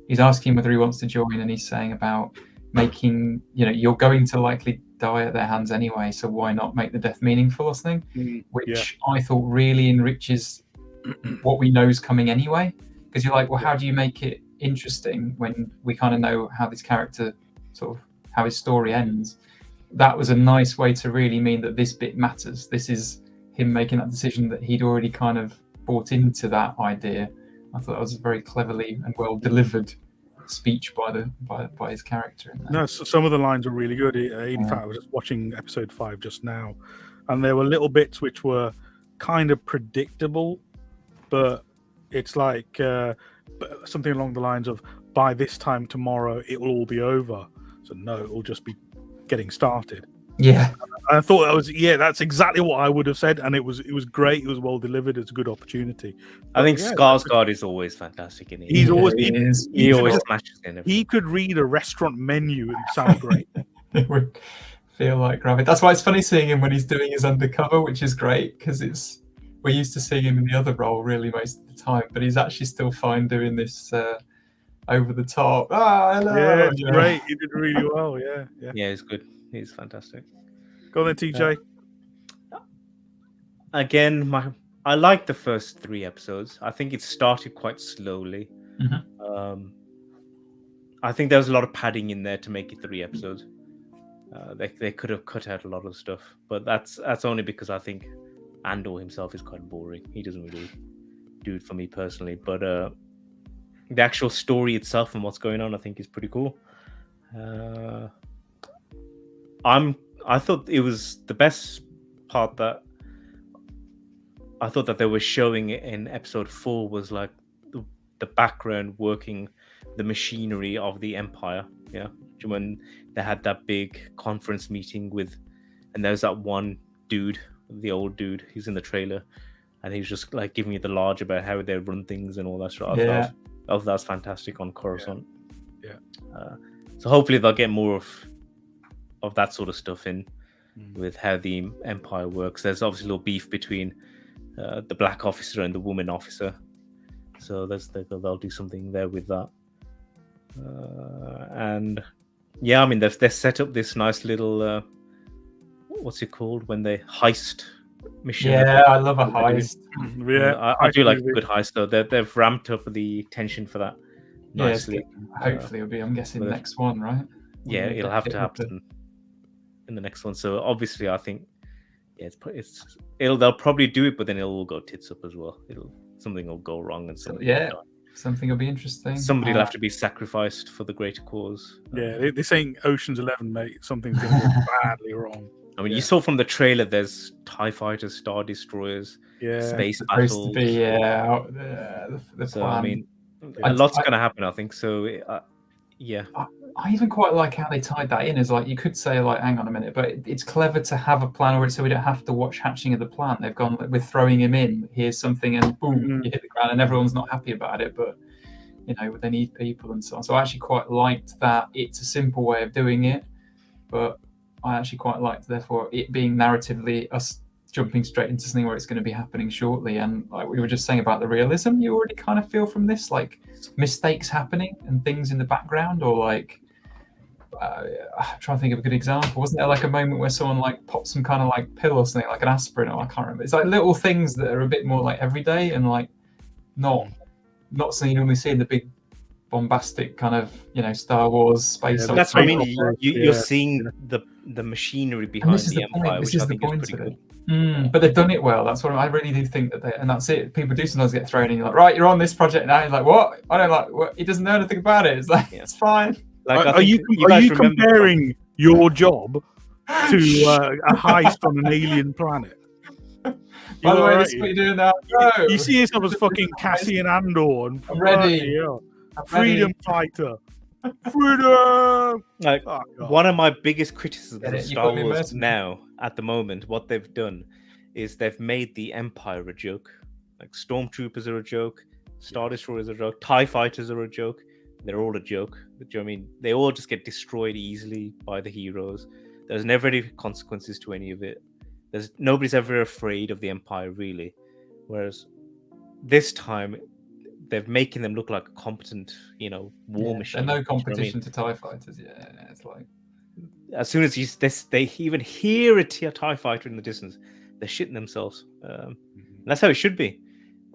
he's asking him whether he wants to join, and he's saying about making, you're going to likely die at their hands anyway, so why not make the death meaningful or something, which I thought really enriches what we know is coming anyway, because you're like, well, how do you make it interesting when we kind of know how this character how his story ends? That was a nice way to really mean that this bit matters. This is him making that decision, that he'd already kind of bought into that idea. I thought that was a very cleverly and well delivered speech by his character in there. No, so some of the lines were really good. In fact, I was just watching episode 5 just now, and there were little bits which were kind of predictable, but it's like something along the lines of, by this time tomorrow it will all be over. So no, it will just be getting started. Yeah, I thought that was that's exactly what I would have said, and it was great. It was well delivered. It's a good opportunity. I think Skarsgård is always fantastic in it. He always smashes in. He could read a restaurant menu and sound great. It would feel like gravity. That's why it's funny seeing him when he's doing his undercover, which is great, because we're used to seeing him in the other role really most of the time, but he's actually still fine doing this over the top. Hello. Yeah, it's great. He did really well. Yeah, he's good. He's fantastic. Go on then, TJ. Again, I like the first 3 episodes. I think it started quite slowly. Mm-hmm. I think there was a lot of padding in there to make it 3 episodes. They could have cut out a lot of stuff, but that's only because I think Andor himself is quite boring. He doesn't really do it for me personally. But the actual story itself and what's going on, I think, is pretty cool. I thought it was the best part that I thought that they were showing in episode 4 was like the background working, the machinery of the Empire. Yeah, when they had that big conference meeting and there's that one dude, the old dude, he's in the trailer, and he's just like giving you the large about how they run things and all that stuff. I thought that's fantastic on Coruscant. So hopefully they'll get more of that sort of stuff in with how the Empire works. There's obviously a little beef between the black officer and the woman officer, so they'll do something there with that. And I mean they've set up this nice little what's it called when they heist mission. I love a heist. I do like a good heist though. They've ramped up the tension for that nicely. Hopefully it'll be, I'm guessing, the next one, right? It'll have to happen in the next one. So obviously I think they'll probably do it, but then it'll all go tits up as well. Something will go wrong, and something will be interesting. Somebody will have to be sacrificed for the greater cause. They're saying Ocean's 11, mate. Something's going to go badly wrong. I mean, you saw from the trailer, there's TIE fighters, Star Destroyers, space battles. To be, out there, the so, plan. I mean, a lot's going to happen, I think. So, I even quite like how they tied that in. Is like, you could say, like, hang on a minute, but it's clever to have a plan already, so we don't have to watch hatching of the plan. They've gone, we're throwing him in. Here's something, and boom, you hit the ground, and everyone's not happy about it. But they need people and so on. So I actually quite liked that. It's a simple way of doing it, but I actually quite liked, therefore, it being narratively us jumping straight into something where it's going to be happening shortly. And like we were just saying about the realism, you already kind of feel from this, like mistakes happening and things in the background, or like I'm trying to think of a good example. Wasn't there like a moment where someone like popped some kind of like pill or something, like an aspirin, or I can't remember. It's like little things that are a bit more like everyday and like not something you normally see in the big bombastic kind of Star Wars space. That's what I mean. You're Yeah. seeing the machinery behind the Empire, which I think is pretty good. But they've done it well. That's what I really do think that and that's it. People do sometimes get thrown in. You're like, right, you're on this project now. You're like, what? I don't like. What? He doesn't know anything about it. It's like it's fine. Like, are you comparing your job to a heist on an alien planet? By the way, this is what you're doing now. No. You see yourself as fucking Cassian Andor and I'm ready. Freedom fighter. Freedom. Like one of my biggest criticisms of Star Wars now, at the moment, what they've done is they've made the Empire a joke. Like stormtroopers are a joke, Star Destroyers are a joke, TIE fighters are a joke. They're all a joke. Do you know what I mean? They all just get destroyed easily by the heroes. There's never any consequences to any of it. Nobody's ever afraid of the Empire, really. Whereas this time, they're making them look like a competent, war machine. They're no competition to TIE fighters. Yeah, it's like as soon as they even hear a TIE fighter in the distance, they're shitting themselves. And that's how it should be.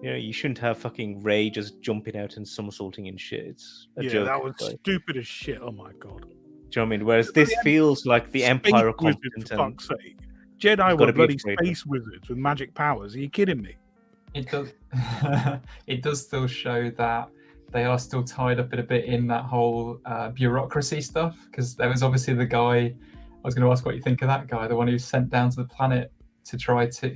You shouldn't have fucking Rey just jumping out and somersaulting and shit. It's a joke. That was stupid as shit. Oh my god. Do you know what I mean? Whereas this feels like the Empire are competent. For fuck's sake. Jedi were bloody space wizards with magic powers. Are you kidding me? It does. It does still show that they are still tied up in a bit in that whole bureaucracy stuff. Because there was obviously the guy. I was going to ask what you think of that guy, the one who's sent down to the planet to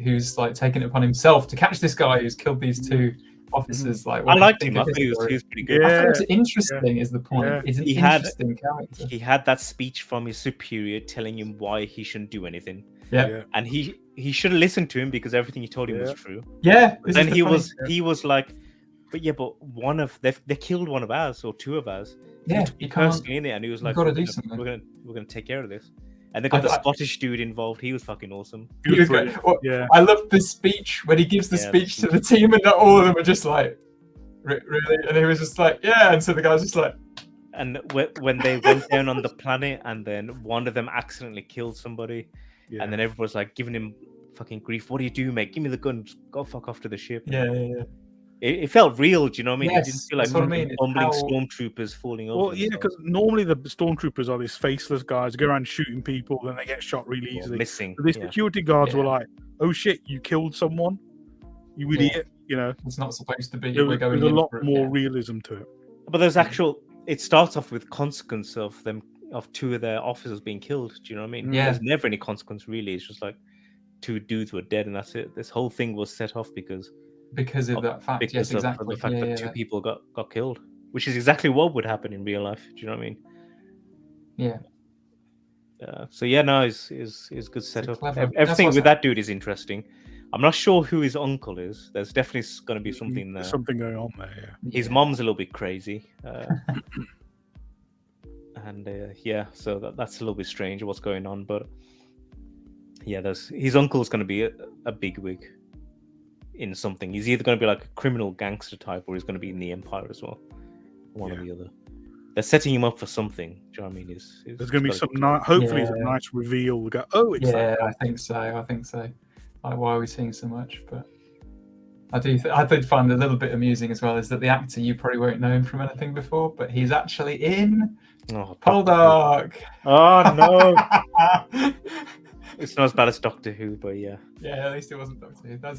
who's like taken it upon himself to catch this guy who's killed these two officers. Like, I liked him. I think he was pretty good. I thought it was interesting. Is the point? Yeah. He's an interesting character. He had that speech from his superior telling him why he shouldn't do anything. Yeah. And he should have listened to him because everything he told him was true. Yeah. Then he was like, but one of they killed one of ours or two of ours. Yeah. He personally in it, and he was like, gotta do something. We're gonna take care of this. And they got the Scottish dude involved. He was fucking awesome. He was great. I love the speech when he gives the speech to the team, and all of them are just like, really? And he was just like, yeah. And so the guy's just like. And when they went down on the planet, and then one of them accidentally killed somebody, and then everybody's like giving him fucking grief. What do you do, mate? Give me the gun. Just go fuck off to the ship. Yeah. It felt real. Do you know what I mean? Yes, it didn't feel like bumbling stormtroopers falling over. Well, yeah, because normally the stormtroopers are these faceless guys who go around shooting people, then they get shot really easily. Missing. So the security guards were like, "Oh shit, you killed someone, you idiot!" It's not supposed to be. There's a lot more realism to it. But there's actual. It starts off with consequence of two of their officers being killed. Do you know what I mean? Yeah. There's never any consequence really. It's just like two dudes were dead, and that's it. This whole thing was set off because of that fact. Yes, exactly. Of the fact that two people got killed, which is exactly what would happen in real life. Do you know what I mean? Yeah. So yeah, no, it's good setup. Clever. Everything with that dude is interesting. I'm not sure who his uncle is. There's definitely going to be something there. Something going on there. Yeah. His mom's a little bit crazy. And so that's a little bit strange what's going on, but yeah, his uncle's going to be a bigwig in something. He's either going to be like a criminal gangster type, or he's going to be in the Empire as well. One or the other. They're setting him up for something. Do you know what I mean? There's going to be some hopefully it's a nice reveal. We go, oh, it's that. I think so. Like, why are we seeing so much? But I did find a little bit amusing as well is that the actor, you probably won't know him from anything before, but he's actually in Poldark. Oh no. It's not as bad as Doctor Who, but yeah. Yeah, at least it wasn't Doctor Who. That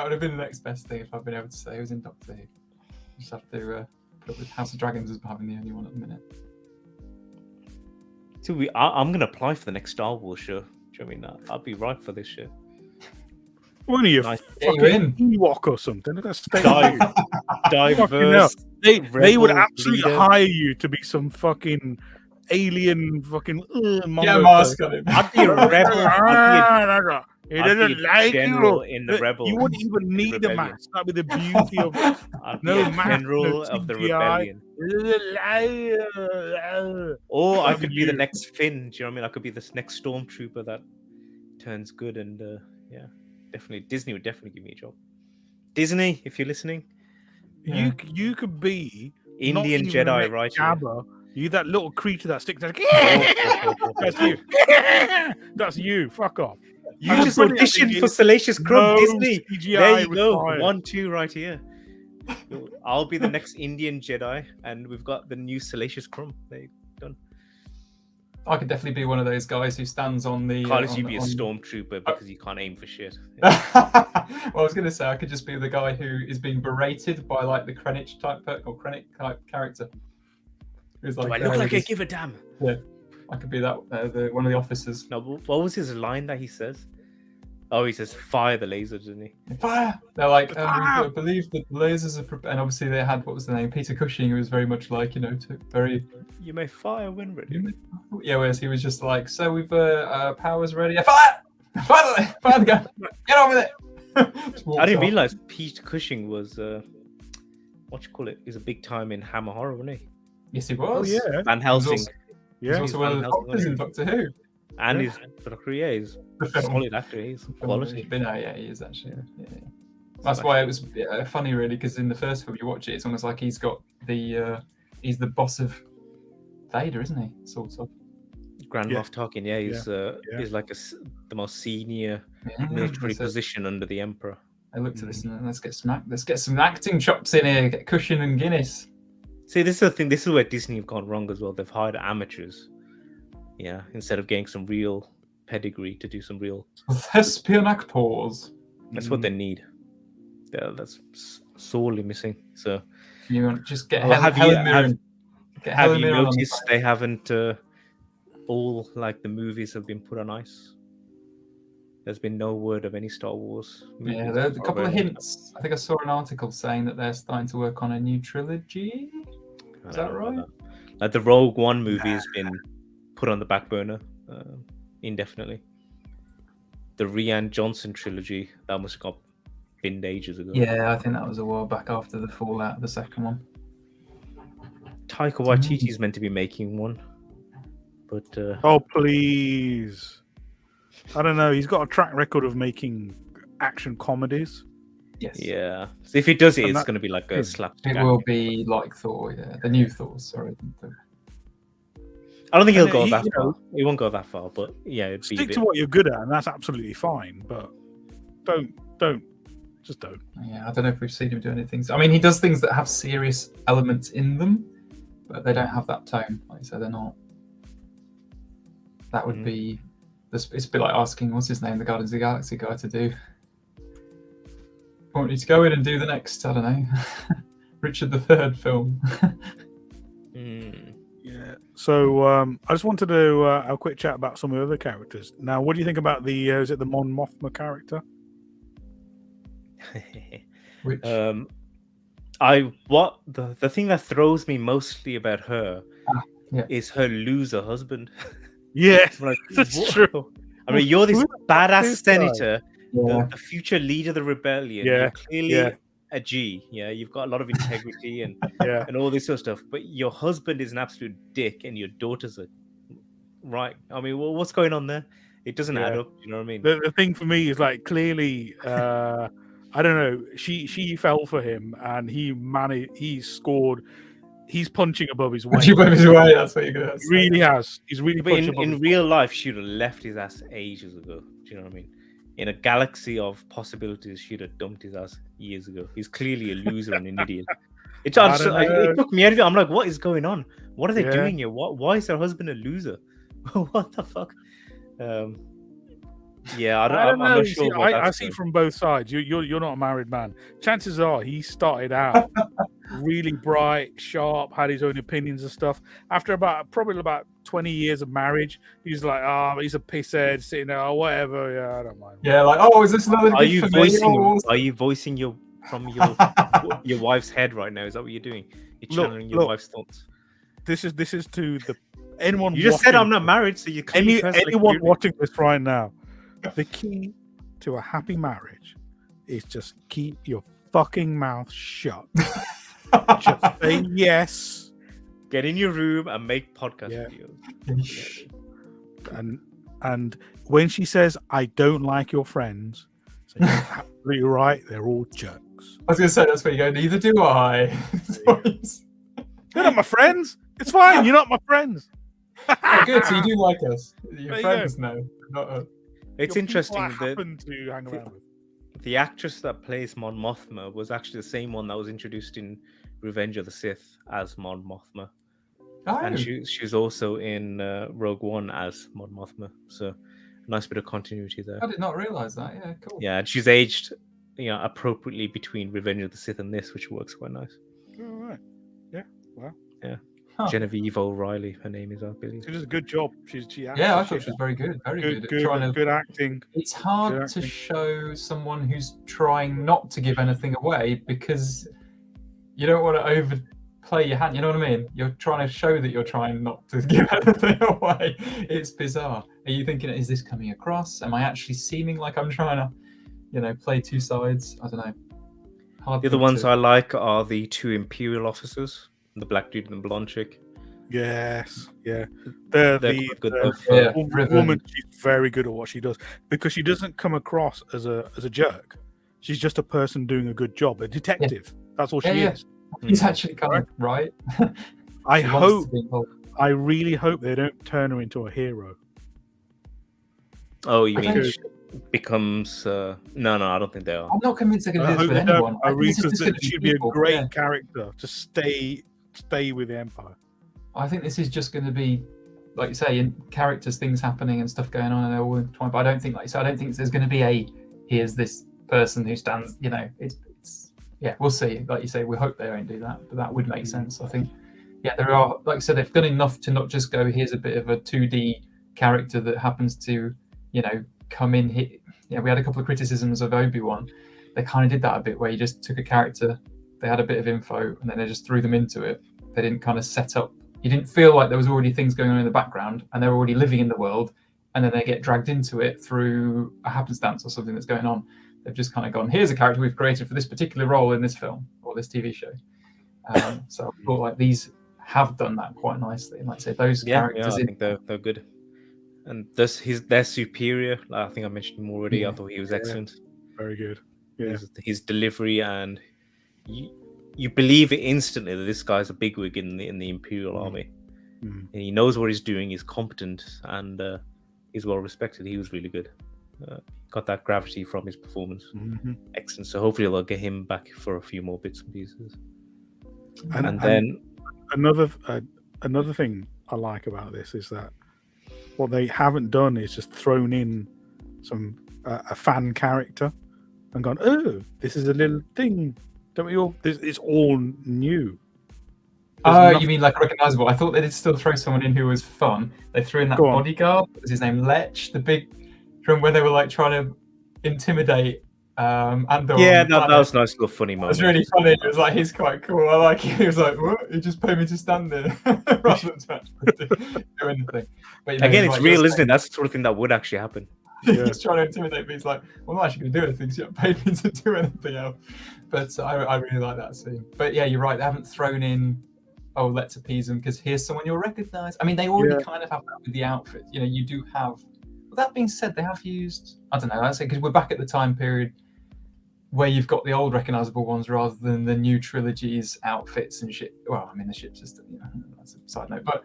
would have been the next best thing if I'd been able to say it was in Doctor Who. Just have to put up with House of Dragons as having the only one at the minute. So I'm going to apply for the next Star Wars show. Do you know what I mean? I'll be right for this shit. When are you fucking Ewok or something? That's diverse. They would absolutely hire you to be some fucking alien fucking mask on him. I'd be a rebel. He doesn't like you. In the rebel. You wouldn't even need a mask. That'd be the beauty of general of the rebellion. Or I could be the next Finn. Do you know what I mean? I could be this next stormtrooper that turns good, and definitely Disney would definitely give me a job. Disney, if you're listening, you could be Indian Jedi, right? Jabba. You that little creature that sticks there. That's you. That's you. Fuck off. You just auditioned for Salacious Crumb, Disney. CGI there you required. go. 1-2 right here. I'll be the next Indian Jedi, and we've got the new Salacious Crumb. There, done. I could definitely be one of those guys who stands on the. Can't you be a stormtrooper because you can't aim for shit? Well, I was going to say I could just be the guy who is being berated by like the Krennic type or Krennic type character. Who's like, do I look like I give a damn? Yeah, I could be that one of the officers. No, what was his line that he says? Oh, he says, "Fire the laser," doesn't he? Fire! They're like, we believe that the lasers are, and obviously they had what was the name, Peter Cushing, who was very much like, very. You may fire when ready. Yeah, whereas he was just like, so we've powers ready. Fire! Fire the gun! Get on with it! I didn't realize Peter Cushing was what you call it? He's a big time in Hammer Horror, wasn't he? Yes, he was. Oh, yeah. Van Helsing. He was also one of the doctors in Doctor Who. And he's he's a solid actor. He's quality. Yeah, he is actually. Yeah. That's why it was funny, really, because in the first film you watch it, it's almost like he's got he's the boss of Vader, isn't he? Sort of. Grand Moff Tarkin, he's like the most senior military position under the Emperor. I looked at this and let's get some acting chops in here. Get Cushion and Guinness. See, this is the thing. This is where Disney have gone wrong as well. They've hired amateurs. Yeah, instead of getting some real pedigree to do some real thespian actors. That's what they need. Yeah, that's sorely missing. So you want just get have you noticed they haven't all like the movies have been put on ice? There's been no word of any Star Wars. Yeah, there's a couple of hints. I think I saw an article saying that they're starting to work on a new trilogy. Is that right? Like the Rogue One movie has been put on the back burner indefinitely. The Rian Johnson trilogy, that must have got binned ages ago. Yeah, I think that was a while back after the fallout of the second one. Taika Waititi's meant to be making one, but oh please, I don't know. He's got a track record of making action comedies. Yes. Yeah. So if he does it, it's going to be like a slapstick. It will be like Thor, yeah. The new Thor, sorry. I don't think he'll go that far. He won't go that far, but yeah, it'd stick to what you're good at, and that's absolutely fine. But don't. Yeah, I don't know if we've seen him do anything. I mean, he does things that have serious elements in them, but they don't have that tone. Like I said, they're not. That would be. It's a bit like asking what's his name, the Guardians of the Galaxy guy, to do. I want you to go in and do the next, I don't know, Richard III film. Yeah. So I just wanted to have a quick chat about some of the other characters. Now, what do you think about the is it the Mon Mothma character? Which the thing that throws me mostly about her is her loser husband. Yeah, like, that's true. I mean, you're this badass senator, the future leader of the rebellion. Yeah, you're clearly a G. Yeah, you've got a lot of integrity and and all this sort of stuff. But your husband is an absolute dick, and your daughter's a right. I mean, well, what's going on there? It doesn't add up. You know what I mean? The thing for me is like clearly, I don't know. She fell for him, and he scored. He's punching above his weight. That's what you're gonna say. He really has. He's really. But in real life, she'd have left his ass ages ago. Do you know what I mean? In a galaxy of possibilities, she'd have dumped his ass years ago. He's clearly a loser and an idiot. It took me out of it. I'm like, what is going on? What are they doing here? Why is her husband a loser? What the fuck? I'm not sure. I see from both sides. You're not a married man. Chances are he started out really bright, sharp, had his own opinions and stuff. After probably about 20 years of marriage, he's like, he's a pisshead sitting there, whatever. Yeah, I don't mind. Yeah, like, is this another? Are you voicing from your wife's head right now? Is that what you're doing? You're channeling your wife's thoughts. This is to the anyone. You just said I'm not married, so you anyone watching this right now. The key to a happy marriage is just keep your fucking mouth shut. Just say yes. Get in your room and make podcast videos. And when she says, "I don't like your friends," say, "You're absolutely right. They're all jerks." I was going to say that's where you go. Neither do I. You're not my friends. It's fine. You're not my friends. Oh, good. So you do like us. Your friends now. Not It's interesting that happen to hang around with. the actress that plays Mon Mothma was actually the same one that was introduced in Revenge of the Sith as Mon Mothma. Oh. And she's also in Rogue One as Mon Mothma. So a nice bit of continuity there. I did not realise that. Yeah, cool. Yeah, and she's aged, appropriately between Revenge of the Sith and this, which works quite nice. All right. Yeah. Wow. Yeah. Huh. Genevieve O'Reilly, her name is, I believe. She does a good job. She yeah, I thought she was very good. Very good. Good acting. It's hard to show someone who's trying not to give anything away because you don't want to overplay your hand. You know what I mean? You're trying to show that you're trying not to give anything away. It's bizarre. Are you thinking, is this coming across? Am I actually seeming like I'm trying to, play two sides? I don't know. The other ones I like are the two Imperial officers, the black dude and the blonde chick. Yes, yeah. The woman, she's very good at what she does because she doesn't come across as a jerk. She's just a person doing a good job, a detective. Yeah. That's all she is. He's actually kind of right. I really hope they don't turn her into a hero. Oh, you mean she becomes? No, I don't think they are. I'm not convinced they're going to do this with anyone. She'd be a great character to stay with the Empire. I think this is just going to be, like you say, in characters, things happening and stuff going on, and they're all intertwined. But I don't think, I don't think there's going to be here's this person who stands. We'll see. Like you say, we hope they don't do that, but that would make sense. I think, there are, like I said, they've done enough to not just go, here's a bit of a 2D character that happens to, come in here. We had a couple of criticisms of Obi-Wan. They kind of did that a bit where you just took a character, they had a bit of info, and then they just threw them into it. They didn't kind of set up. You didn't feel like there was already things going on in the background, and they're already living in the world, and then they get dragged into it through a happenstance or something that's going on. They've just kind of gone, here's a character we've created for this particular role in this film or this TV show. So I thought like these have done that quite nicely. And like I say, those characters, I think they're good. And they're superior. I think I mentioned him already. Yeah. I thought he was excellent. Very good. Yeah. His delivery, and you believe it instantly that this guy's a bigwig in the Imperial Army. And he knows what he's doing. He's competent and he's well respected. He was really good. Got that gravity from his performance. Excellent. So hopefully they'll get him back for a few more bits and pieces. And then another thing I like about this is that what they haven't done is just thrown in some a fan character and gone, oh, this is a little thing. Don't we all? It's all new. You mean like recognizable? I thought they did still throw someone in who was fun. They threw in that bodyguard. What was his name? Lech, the big, from when they were like trying to intimidate Andor. Yeah, that was a nice little funny moment. It was really funny. It was like, he's quite cool. I like it. He was like, what? He just paid me to stand there rather than to actually do anything. But, again, it's real, isn't it? That's the sort of thing that would actually happen. He's trying to intimidate me. He's like, well, I'm not actually going to do anything. So you haven't paid me to do anything else. But I really like that scene. But yeah, you're right. They haven't thrown in, oh, let's appease them because here's someone you'll recognize. I mean, they already kind of have that with the outfit. You do have. But that being said, they have used, I don't know, I'd say because we're back at the time period where you've got the old recognizable ones rather than the new trilogy's outfits and shit. Well, I mean, the ship system, that's a side note. But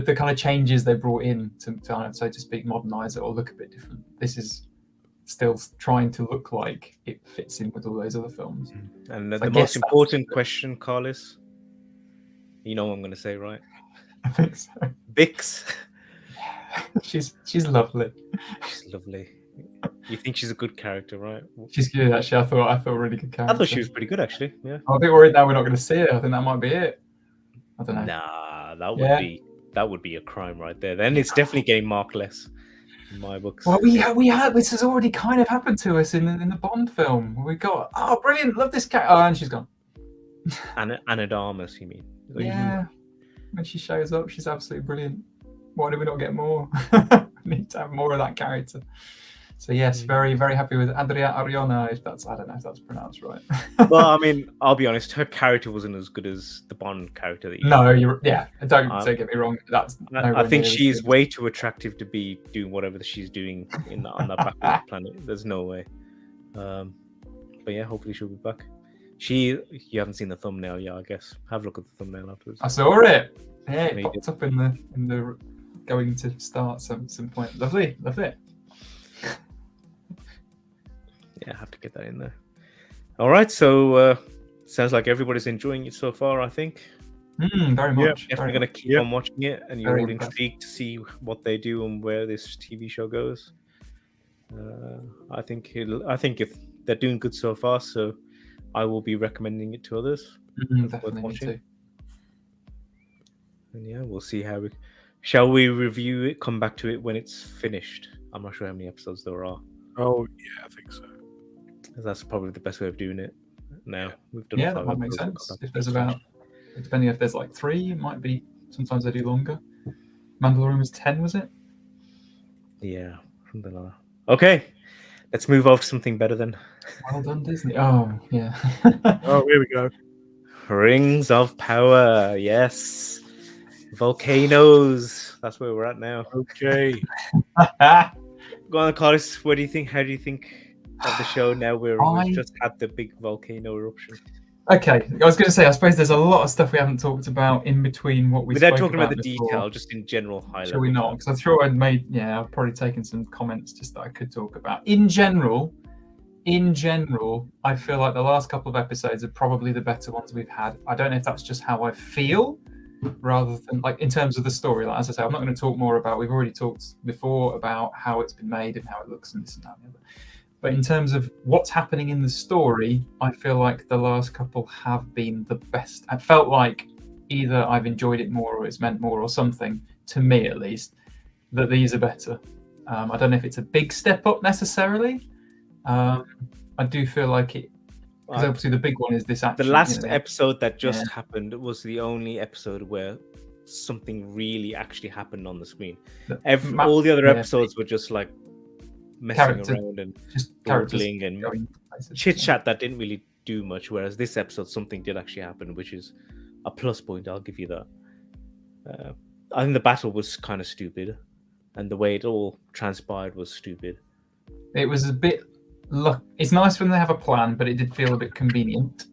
the kind of changes they brought in to so to speak, modernize it or look a bit different. This is still trying to look like it fits in with all those other films. And the most important question, Carlos, you know what I'm going to say, right? I think so. Bix. She's lovely. She's lovely. You think she's a good character, right? She's good, actually. I thought a really good character. I thought she was pretty good, actually. Yeah. I'm a bit worried now we're not going to see her. I think that might be it. I don't know. Nah, that would be a crime right there. Then it's definitely getting marked less in my books. Well, we had this has already kind of happened to us in the Bond film. We got brilliant, love this character. Oh, and she's gone. Anna Darmus, you mean? Yeah. When she shows up, she's absolutely brilliant. Why do we not get more? We need to have more of that character. So yes, very, very happy with Andrea Ariona. I don't know if that's pronounced right. Well, I mean, I'll be honest, her character wasn't as good as the Bond character that you. No, don't get me wrong. I think she's way too attractive to be doing whatever she's doing on that back planet. There's no way. But yeah, hopefully she'll be back. You haven't seen the thumbnail yet, I guess. Have a look at the thumbnail afterwards. I saw it. Yeah, it popped up in the going to start some point. Lovely. Yeah, I have to get that in there. All right, so sounds like everybody's enjoying it so far, I think. Very much. Definitely going to keep on watching it, and you're Very all impressive. intrigued to see what they do and where this TV show goes. I think if they're doing good so far, so I will be recommending it to others. Definitely, me too. And yeah, we'll see how we. Shall we review it? Come back to it when it's finished. I'm not sure how many episodes there are. Oh yeah, I think so. That's probably the best way of doing it. Now we've done. Yeah, that might make sense. If there's about, depending if there's like 3, it might be. Sometimes they do longer. Mandalorian was 10, was it? Yeah, something like that. Okay, let's move on to something better then. Well done, Disney. Oh yeah. Oh, here we go. Rings of Power. Yes. Volcanoes. That's where we're at now. Okay. Go on, Carlos. What do you think? How do you think of the show now? We've just had the big volcano eruption. Okay, I was going to say, I suppose there's a lot of stuff we haven't talked about in between what we. Without talking about the detail, just in general, high level. Shall we not? Because I thought I've probably taken some comments just that I could talk about. In general, I feel like the last couple of episodes are probably the better ones we've had. I don't know if that's just how I feel, rather than like in terms of the story. Like, as I say, I'm not going to talk more about. We've already talked before about how it's been made and how it looks and this and that. And the other. But in terms of what's happening in the story, I feel like the last couple have been the best. I felt like either I've enjoyed it more or it's meant more or something, to me at least, that these are better. I don't know if it's a big step up necessarily. I do feel like it, because obviously the big one is this action. The last episode that just happened was the only episode where something really actually happened on the screen. All the other episodes were just like messing around and just dawdling and chit chat that didn't really do much, whereas this episode something did actually happen, which is a plus point. I'll give you that. I think the battle was kind of stupid, and the way it all transpired was stupid. It was a bit it's nice when they have a plan, but it did feel a bit convenient.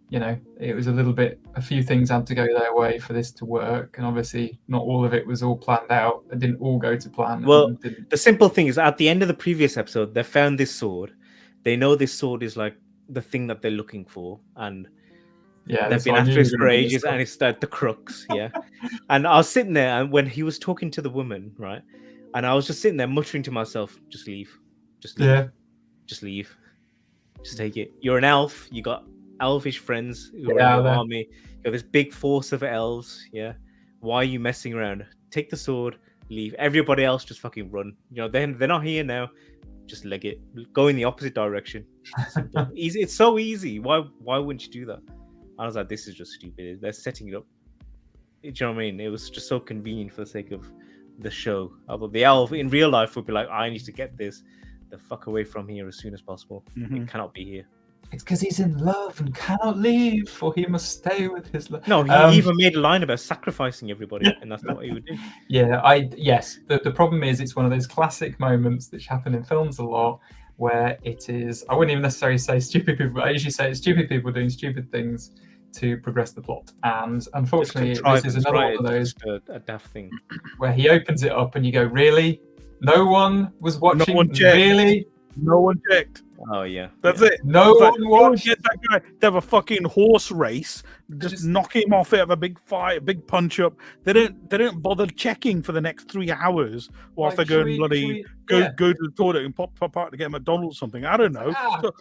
You know, it was a few things had to go their way for this to work, and obviously not all of it was all planned out. It didn't all go to plan. Well, the simple thing is, at the end of the previous episode, they found this sword. They know this sword is like the thing that they're looking for, and they've been after it for ages, and it's the crux. Yeah. And I was sitting there, and when he was talking to the woman, right, and I was just sitting there muttering to myself, "Just leave, just leave, just leave, just take it. You're an elf. You got elfish friends who are in the army. You got this big force of elves. Yeah, why are you messing around? Take the sword, leave. Everybody else just fucking run. You know, they're not here now. Just leg it. Go in the opposite direction. Easy. It's so easy. Why wouldn't you do that?" I was like, this is just stupid. They're setting it up. Do you know what I mean? It was just so convenient for the sake of the show. Although the elf in real life would be like, I need to get the fuck away from here as soon as possible. It cannot be here. It's because he's in love and cannot leave, for he must stay with his love. No, he even made a line about sacrificing everybody, and that's not what he would do. Yes. The problem is, it's one of those classic moments that happen in films a lot, where it is, I wouldn't even necessarily say stupid people, but I usually say it's stupid people doing stupid things to progress the plot. And unfortunately, this is another one of those a daft thing where he opens it up and you go, really? No one was watching? No one checked. Really? No one checked. Oh yeah, that's it. No one watched. Get that guy to have a fucking horse race, just knock him off it, have a big fight, a big punch up. They don't bother checking for the next 3 hours whilst they're going go to the toilet and pop out to get McDonald's or something. I don't know. So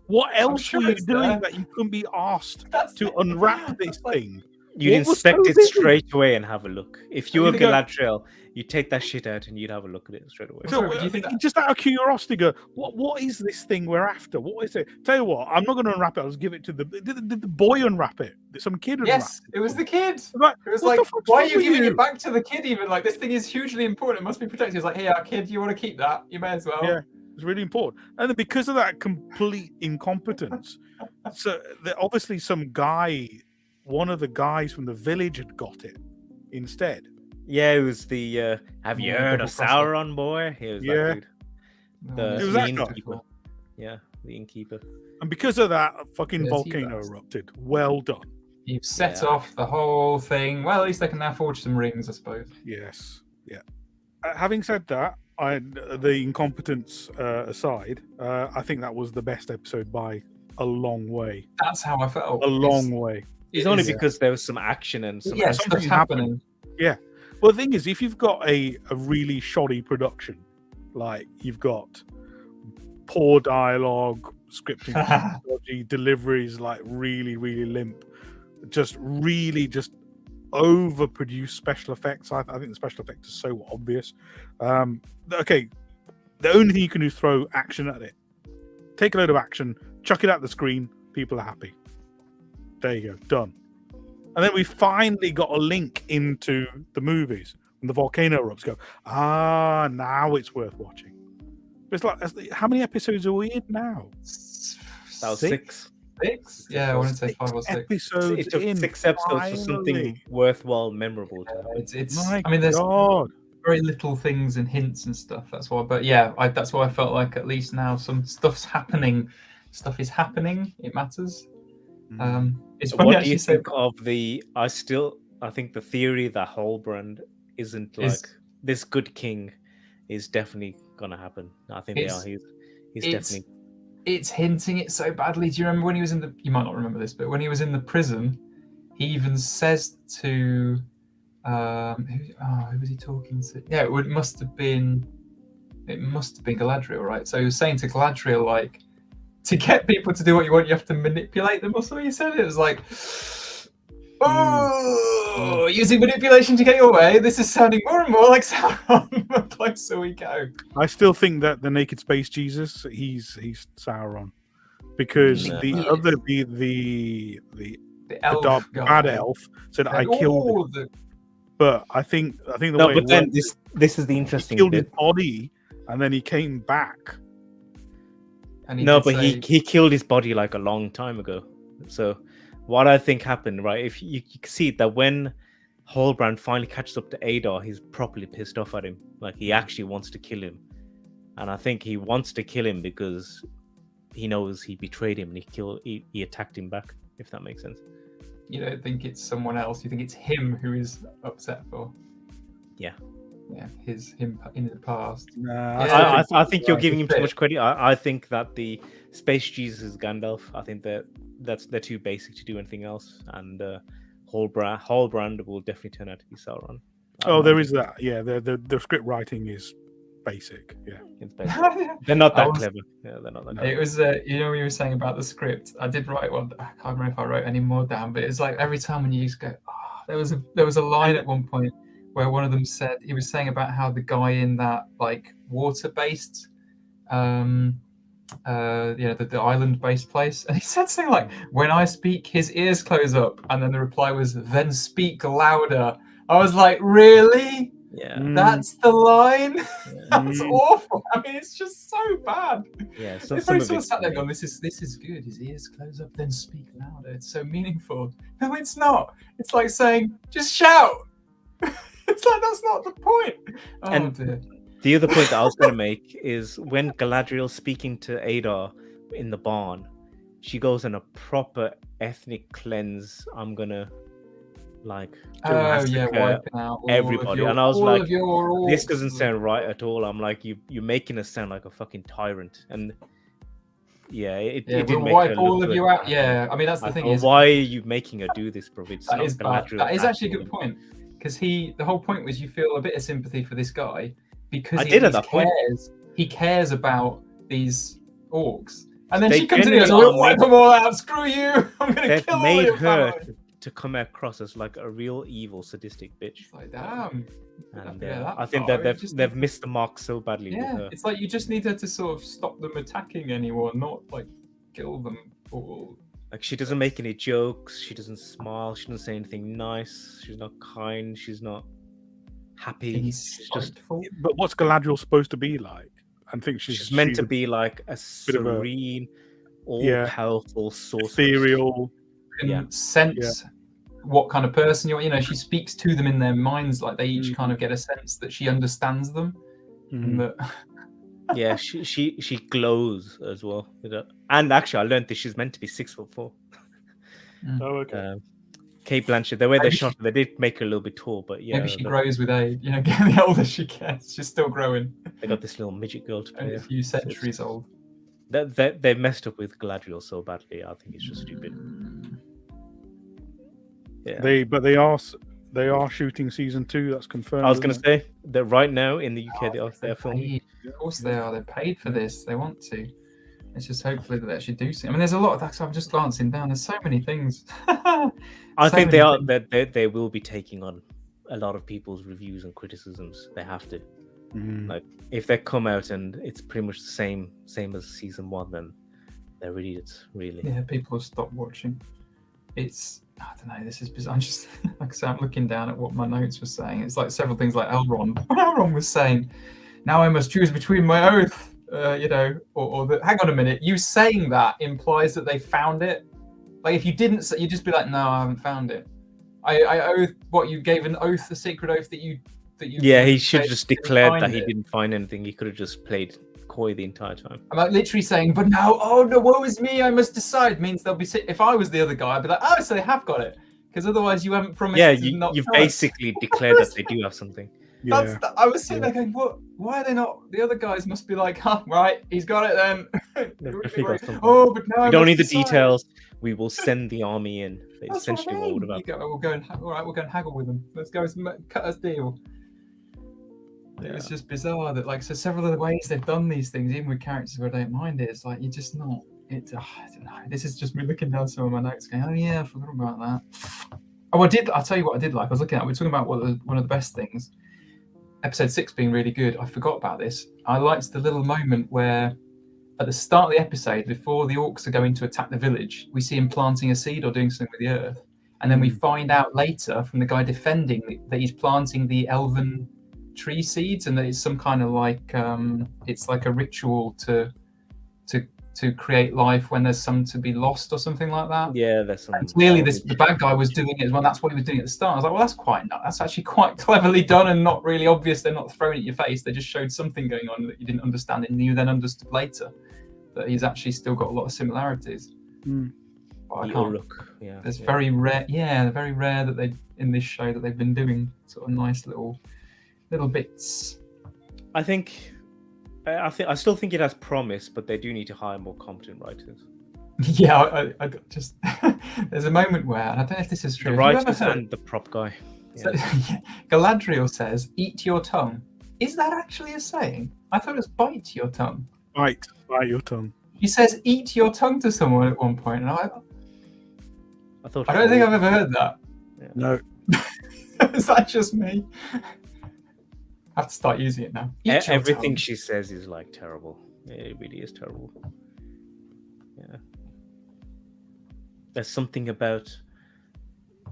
what else were you doing that you couldn't be asked to unwrap this thing? You'd inspect it straight away and have a look. If you were Galadriel, you'd take that shit out and you'd have a look at it straight away. So, do you think just out of curiosity, go, what is this thing we're after? What is it? Tell you what, I'm not going to unwrap it. I'll just give it to did the boy unwrap it? Did some kid unwrap it? Yes, it was the kid. It was like, why are you giving it back to the kid even? Like, this thing is hugely important. It must be protected. It's like, hey, kid, you want to keep that? You may as well. Yeah, it's really important. And then because of that complete incompetence, so obviously some guy, one of the guys from the village had got it instead. Yeah, it was the have you heard of Sauron, boy? It was that dude. The innkeeper. Yeah, the innkeeper. And because of that, a fucking volcano erupted. Well done. You've set off the whole thing. Well, at least they can now forge some rings, I suppose. Yes. Yeah. Having said that, the incompetence aside, I think that was the best episode by a long way. That's how I felt. A long way. It's only because there was some action and some stuff's happening. Yeah. Well, the thing is, if you've got a really shoddy production, like you've got poor dialogue, scripting, technology, deliveries like really, really limp, just overproduced special effects. I think the special effects are so obvious. Okay, the only thing you can do is throw action at it. Take a load of action, chuck it at the screen, people are happy. There you go, done. And then we finally got a link into the movies. When the volcano erupts, go, now it's worth watching. It's like, how many episodes are we in now? That was six. Six? Yeah, I want to say 5 or 6. Episodes it took 6 episodes for something worthwhile, memorable. There's very little things and hints and stuff. That's why. But yeah, that's why I felt like at least now some stuff's happening. Stuff is happening. It matters. It's funny. What do you think of the? I think the theory that Hallbrand isn't like this good king is definitely gonna happen. I think he's definitely. It's hinting it so badly. Do you remember when he was in the? You might not remember this, but when he was in the prison, he even says to, who was he talking to? Yeah, it must have been Galadriel, right? So he was saying to Galadriel, like, to get people to do what you want, you have to manipulate them or something. He said it was like, using manipulation to get your way. This is sounding more and more like Sauron the closer we go. I still think that the naked space Jesus, he's Sauron, because the bad elf said I killed him. But I think the way. But then this is the interesting. He killed his body, and then he came back. And he killed his body like a long time ago. So what I think happened, right? If you can see that when Hallbrand finally catches up to Adar, he's properly pissed off at him. Like he actually wants to kill him, and I think he wants to kill him because he knows he betrayed him and he attacked him back. If that makes sense. You don't think it's someone else? You think it's him who is upset for? Yeah. Yeah, him in the past. I think you're giving him too much credit. I think that the Space Jesus is Gandalf. I think they're too basic to do anything else, and Hallbrand will definitely turn out to be Sauron. There is that. Yeah, the script writing is basic. Yeah, it's basic. They're not that clever. Yeah, they're not that clever. It was when you were saying about the script. I did write one. I can't remember if I wrote any more down, but it's like every time when you just go, there was a line at one point where one of them said, he was saying about how the guy in that like water-based, the island-based place, and he said something like, "When I speak, his ears close up," and then the reply was, "Then speak louder." I was like, really? Yeah. That's the line? That's awful. I mean, it's just so bad. Yeah. If I sort of sat there going, this is good. His ears close up, then speak louder. It's so meaningful. No, it's not. It's like saying, just shout. It's like, that's not the point. Dear. The other point that I was going to make is when Galadriel's speaking to Adar in the barn, she goes on a proper ethnic cleanse. I'm going to wiping out everybody. And I was like, this doesn't sound right at all. I'm like, you're making us sound like a fucking tyrant. And it didn't make wipe all of you out. Yeah, I mean, that's the thing is, why are you making her do this, bro? That is actually a good point, because the whole point was you feel a bit of sympathy for this guy because he cares about these orcs, and then she comes in and goes, "We'll wipe them all out. Screw you! I'm gonna kill all your family." To come across as like a real evil, sadistic bitch. Like, damn. And I think that they've missed the mark so badly. Yeah, with her. It's like you just need her to sort of stop them attacking anyone, not like kill them all. Like, she doesn't make any jokes. She doesn't smile. She doesn't say anything nice. She's not kind. She's not happy. She's just. But what's Galadriel supposed to be like? I think she's meant to be like a serene, all-powerful sorceress. Ethereal. Sense what kind of person you're. You know, she speaks to them in their minds, like they each kind of get a sense that she understands them. And that... she glows as well. And actually, I learned that she's meant to be 6'4". Oh, okay. Kate Blanchett, the way they shot her, they did make her a little bit tall, but yeah. Maybe she grows with age. You know, the older she gets, she's still growing. They got this little midget girl to play. Only a few centuries old. They messed up with Galadriel so badly. I think it's just stupid. Yeah. They are shooting season 2. That's confirmed. I was going to say that right now in the UK they're filming. Of course they are. They're paid for this. They want to. It's just hopefully that they actually do something. I mean, there's a lot of that. So I'm just glancing down. There's so many things. I think they are. They will be taking on a lot of people's reviews and criticisms. They have to. Like if they come out and it's pretty much the same as season 1, then they're idiots. Really. Yeah, people have stopped watching. It's. I don't know. This is bizarre. I'm just like I said, I'm looking down at what my notes were saying. It's like several things like Elrond. Elrond was saying, "Now I must choose between my oath." You know, or the, hang on a minute. You saying that implies that they found it. Like if you didn't say, you'd just be like, "No, I haven't found it." I oath. What you gave an oath, a secret oath that you. Yeah, he should have just declared that he didn't find anything. He could have just played coy the entire time. I'm like literally saying, but now, oh no, woe is me, I must decide. Means they'll be. If I was the other guy, I'd be like, oh, so they have got it, because otherwise you haven't promised. Yeah, you've basically declared that they do have something. Yeah. I was sitting there going, what? Why are they not? The other guys must be like, huh, right, he's got it then. Oh, but now we don't need the details. We will send the army in. That's essentially what we're about. We'll go and we'll go and haggle with them. Let's go cut us deal. Yeah. It's just bizarre that, like, so several of the ways they've done these things, even with characters where I don't mind it, it's like you're just not. I don't know. This is just me looking down some of my notes, going, "Oh yeah, I forgot about that." Oh, I'll tell you what I did like. I was looking at. We're talking about one of the best things. Episode 6 being really good. I forgot about this. I liked the little moment where, at the start of the episode, before the orcs are going to attack the village, we see him planting a seed or doing something with the earth, and then we find out later from the guy defending that he's planting the elven tree seeds, and that it's some kind of like it's like a ritual to create life when there's some to be lost or something like that. Yeah, there's some. And clearly, the bad guy was doing it as well. That's what he was doing at the start. I was like, well, that's actually quite cleverly done and not really obvious. They're not throwing it at your face. They just showed something going on that you didn't understand, and you then understood later that he's actually still got a lot of similarities. Look, yeah. It's very rare. Yeah, very rare that they in this show that they've been doing sort of nice little bits. I still think it has promise, but they do need to hire more competent writers. Yeah, I just there's a moment where, and I don't know if this is true. The writers and the prop guy. Yeah. So, Galadriel says, "Eat your tongue." Is that actually a saying? I thought it was "bite your tongue." Bite your tongue. He says, "Eat your tongue" to someone at one point, and I don't think I've ever heard that. Yeah. No. Is that just me? I have to start using it now. Everything she says is like terrible. It really is terrible. Yeah. There's something about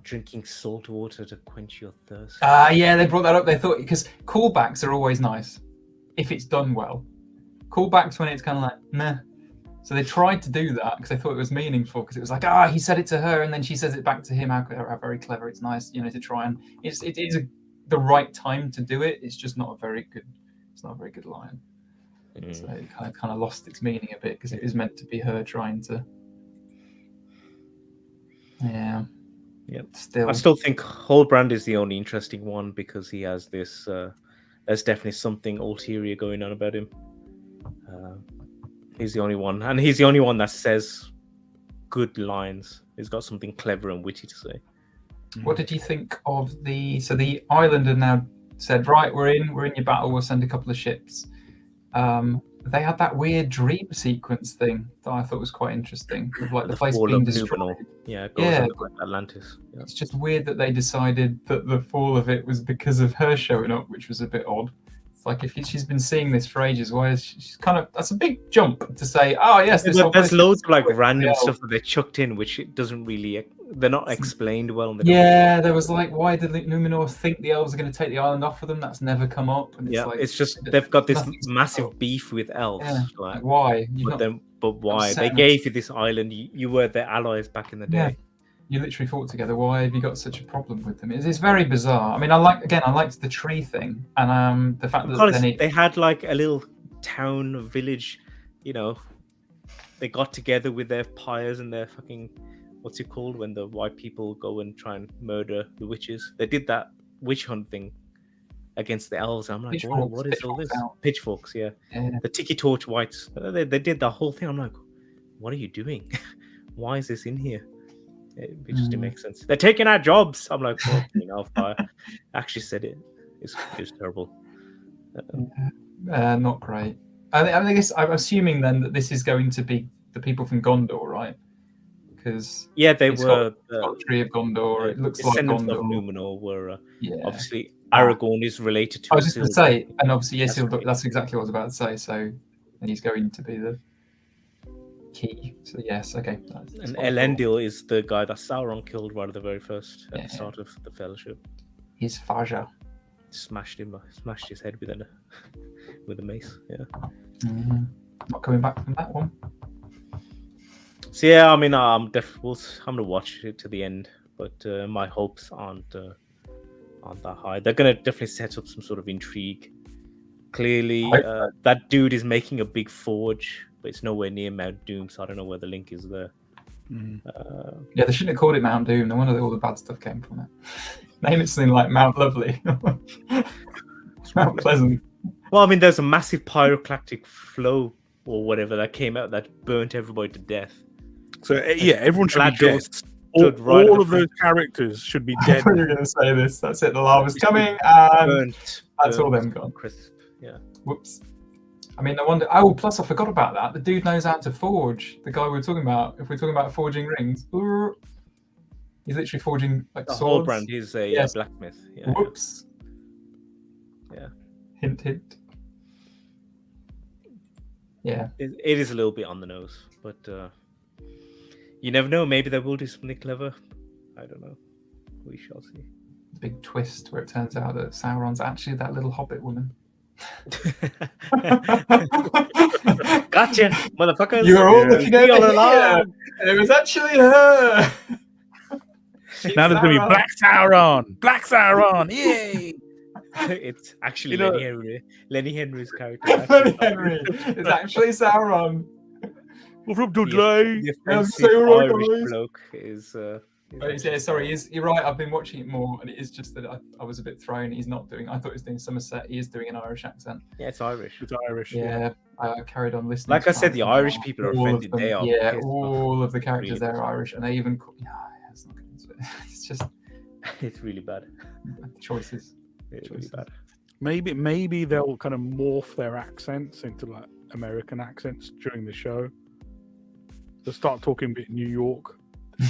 drinking salt water to quench your thirst. Yeah, they brought that up. They thought, because callbacks are always nice if it's done well. Callbacks when it's kind of like meh. So they tried to do that because they thought it was meaningful, because it was like, he said it to her and then she says it back to him. How very clever! It's nice, to try and it is the right time to do it. It's just not a very good. It's not a very good line. So it kind of lost its meaning a bit because it was meant to be her trying to. Yeah. I still think Holbrand is the only interesting one because he has this. There's definitely something ulterior going on about him. He's the only one, and he's the only one that says good lines. He's got something clever and witty to say. What did you think of the Islander now said, right, we're in your battle, we'll send a couple of ships. They had that weird dream sequence thing that I thought was quite interesting, with like the place being destroyed. Yeah, Atlantis. Yeah. It's just weird that they decided that the fall of it was because of her showing up, which was a bit odd. It's like, if she's been seeing this for ages, why is she's that's a big jump to say, oh yes, there's loads of like random stuff that they chucked in, which it doesn't really, they're not explained well. Yeah, there was like, why did the Numenor think the elves are going to take the island off of them? That's never come up. And it's just they've got this massive beef with elves. Yeah, like why? But why? They gave you this island. You were their allies back in the day. Yeah. You literally fought together. Why have you got such a problem with them? It's very bizarre. I mean, I liked the tree thing, and the fact that they had like a little town village. They got together with their pyres and their fucking what's it called when the white people go and try and murder the witches? They did that witch hunt thing against the elves. I'm like, what is all this? Pitchforks, yeah. The tiki torch whites. They did the whole thing. I'm like, what are you doing? Why is this in here? It just didn't make sense. They're taking our jobs. I'm like, fire. Actually said it. It was terrible. Not great. I guess I'm assuming then that this is going to be the people from Gondor, right? Because they were the tree of Gondor. It looks like descendants Gondor. of Numenor were obviously Aragorn is related to. I was just going to say, and obviously Isildur. That's exactly what I was about to say. So, and he's going to be the key. So yes, okay. And Elendil is the guy that Sauron killed right at the very first at the start of the Fellowship. He's Faja. Smashed his head with a mace. Yeah. Mm-hmm. Not coming back from that one. So yeah, I mean, I'm gonna watch it to the end, but my hopes aren't that high. They're gonna definitely set up some sort of intrigue. Clearly, that dude is making a big forge, but it's nowhere near Mount Doom, so I don't know where the link is there. Yeah, they shouldn't have called it Mount Doom. No wonder all the bad stuff came from it. Name it something like Mount Lovely. Mount Pleasant. Well, I mean, there's a massive pyroclastic flow or whatever that came out that burnt everybody to death. So everyone should be dead. All of those characters should be dead. I thought you were going to say this. That's it. The lava's coming, and that's all them gone. Crisp. Yeah. Whoops. I mean, I wonder. Oh, plus I forgot about that. The dude knows how to forge. The guy we were talking about. If we're talking about forging rings, he's literally forging like swords. Whole brand. He's a blacksmith. Yeah. Whoops. Yeah. Hint, hint. Yeah. It is a little bit on the nose, but you never know. Maybe they will do something clever. I don't know. We shall see. Big twist where it turns out that Sauron's actually that little hobbit woman. Gotcha, motherfuckers. You were all looking over here. It was actually her. Now there's going to be Black Sauron. Black Sauron. Yay. It's actually Lenny Henry's character. Lenny Henry. It's actually Sauron. What's up, Dudley? The Irish bloke is... sorry, you're right. I've been watching it more, and it is just that I was a bit thrown. He's not doing. I thought he was doing Somerset. He is doing an Irish accent. Yeah, it's Irish. It's Irish. Yeah, I carried on listening. Like I said, the Irish people are offended. They are. Yeah, all of the characters there are Irish, and they even. It's not good. It's just. It's really bad. Choices. It's really bad. Maybe they'll kind of morph their accents into like American accents during the show. They'll start talking a bit New York.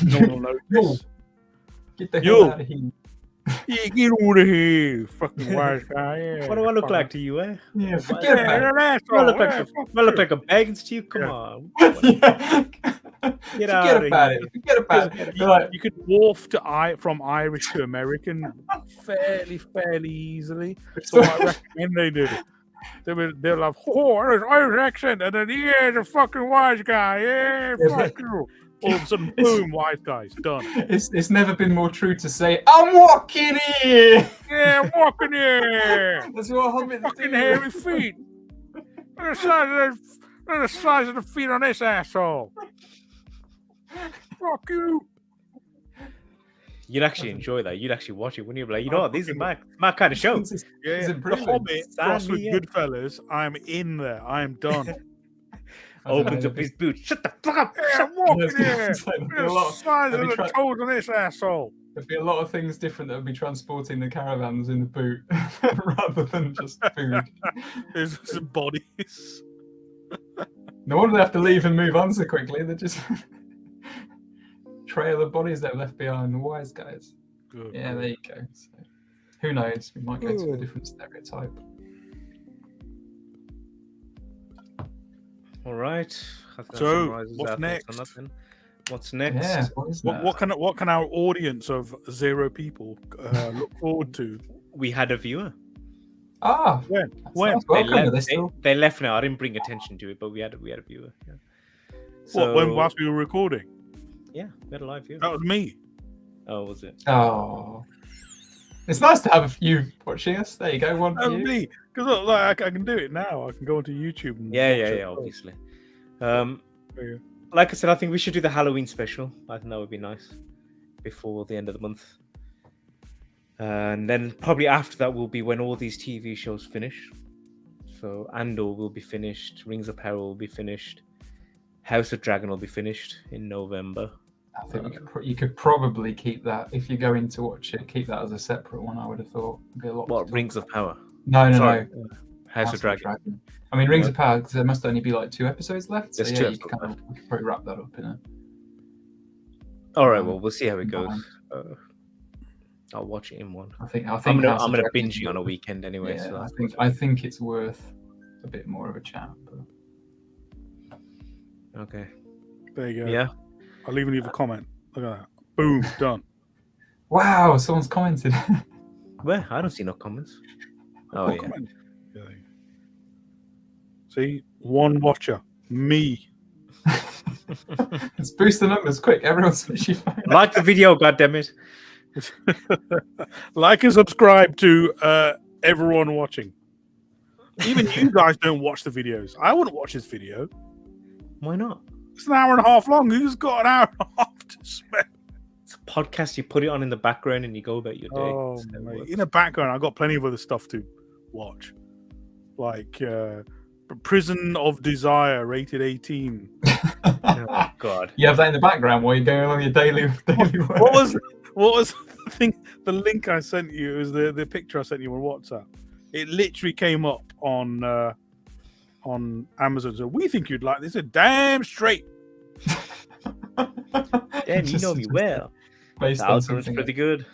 No one will notice. Get the hell out of here. Yeah, get out of here, fucking wise guy. Yeah, what do I look like to you, eh? Yeah, forget about it. I look like a Baggins to you? Come on. Get out of here. Forget about it. You could morph from Irish to American fairly easily. So I recommend they did it. They'll have, there's Irish accent, and then, the fucking wise guy. Yeah, fuck you. All of a sudden, boom, wise guy's done. It's never been more true to say, I'm walking here. Yeah, I'm walking here. That's what Hobbits fucking do. hairy feet. Look at the size of the feet on this asshole. Fuck you. You'd actually enjoy that. You'd actually watch it, wouldn't you? Be like, you know what? This is my kind of show. Yeah, The Hobbit crossed with Goodfellas. I'm in there. I'm done. Opens up his boot. Shut the fuck up! Yeah, I'm walking here. The size of the toes on this asshole. There'd be a lot of things different that would be transporting the caravans in the boot rather than just food. There's some bodies. No wonder they have to leave and move on so quickly. They just trail of bodies that are left behind. The wise guys. Good. Yeah, there you go. So, who knows? We might go to a different stereotype. All right. So, what's next? What's next? Yeah, what can our audience of 0 people look forward to? We had a viewer. Ah, when? They left now. I didn't bring attention to it, but we had a viewer. Yeah. So, when whilst we were recording? Yeah, we had a live viewer. That was me. Oh, was it? Oh, it's nice to have you watching us. There you go. One for you. Me, because like I can do it now. I can go onto YouTube. And yeah, obviously. like I said, I think we should do the Halloween special. I think that would be nice before the end of the month. And then probably after that will be when all these TV shows finish. So Andor will be finished, Rings of Power will be finished, House of Dragon will be finished in November. I think you could probably keep that if you're going to watch it. Keep that as a separate one. I would have thought. It'd be a lot. What, Rings of Power? No. House of Dragon. I mean, Rings of Power, because there must only be like 2 episodes left. So There's yeah, 2 you could probably wrap that up in it. All right, well, we'll see how it goes. I'll watch it in one. I think I'm gonna binge it on a weekend anyway. Yeah, so I think it's worth a bit more of a chat. But... Okay. There you go. Yeah. I'll even leave a comment. Look at that. Boom, done. Wow, someone's commented. Where? I don't see no comments. Oh, yeah. Comment. See, one watcher, me. Let's boost the numbers quick. Everyone's switching. Like the video, goddammit. Like and subscribe to everyone watching. Even you guys don't watch the videos. I wouldn't watch this video. Why not? It's an hour and a half long. Who's got an hour and a half to spend? It's a podcast. You put it on in the background and you go about your day. Oh, mate. In the background, I've got plenty of other stuff to watch. Like Prison of Desire, rated 18. Oh, God. You have that in the background while you're going on your daily work. What was the thing? The link I sent you? It was the picture I sent you on WhatsApp. It literally came up on Amazon. So we think you'd like this. Damn straight. Damn, you know me well. Based The on algorithm's something. pretty good.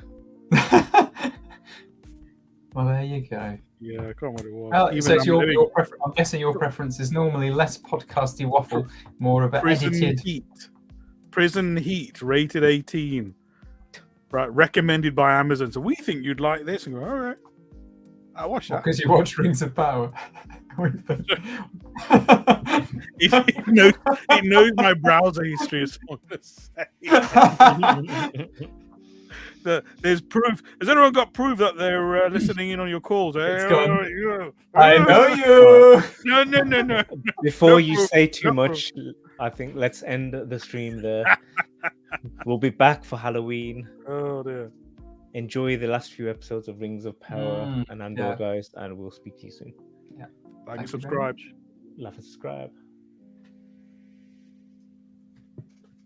Well, there you go. Yeah, I can't remember what it was. Well, so it's Even your preference. I'm guessing your preference is normally less podcasty waffle, more of an edited. Prison Heat, rated 18. Right, recommended by Amazon. So we think you'd like this. And go, all right. I watch that. Because you watch Rings of Power. it knows my browser history, is what I'm saying. There's proof. Has anyone got proof that they're listening in on your calls? It's gone. I know you. No. Before you say too much, I think let's end the stream there. We'll be back for Halloween. Oh dear. Enjoy the last few episodes of Rings of Power and Andor, guys, and we'll speak to you soon. Yeah. Like and subscribe. Like and subscribe.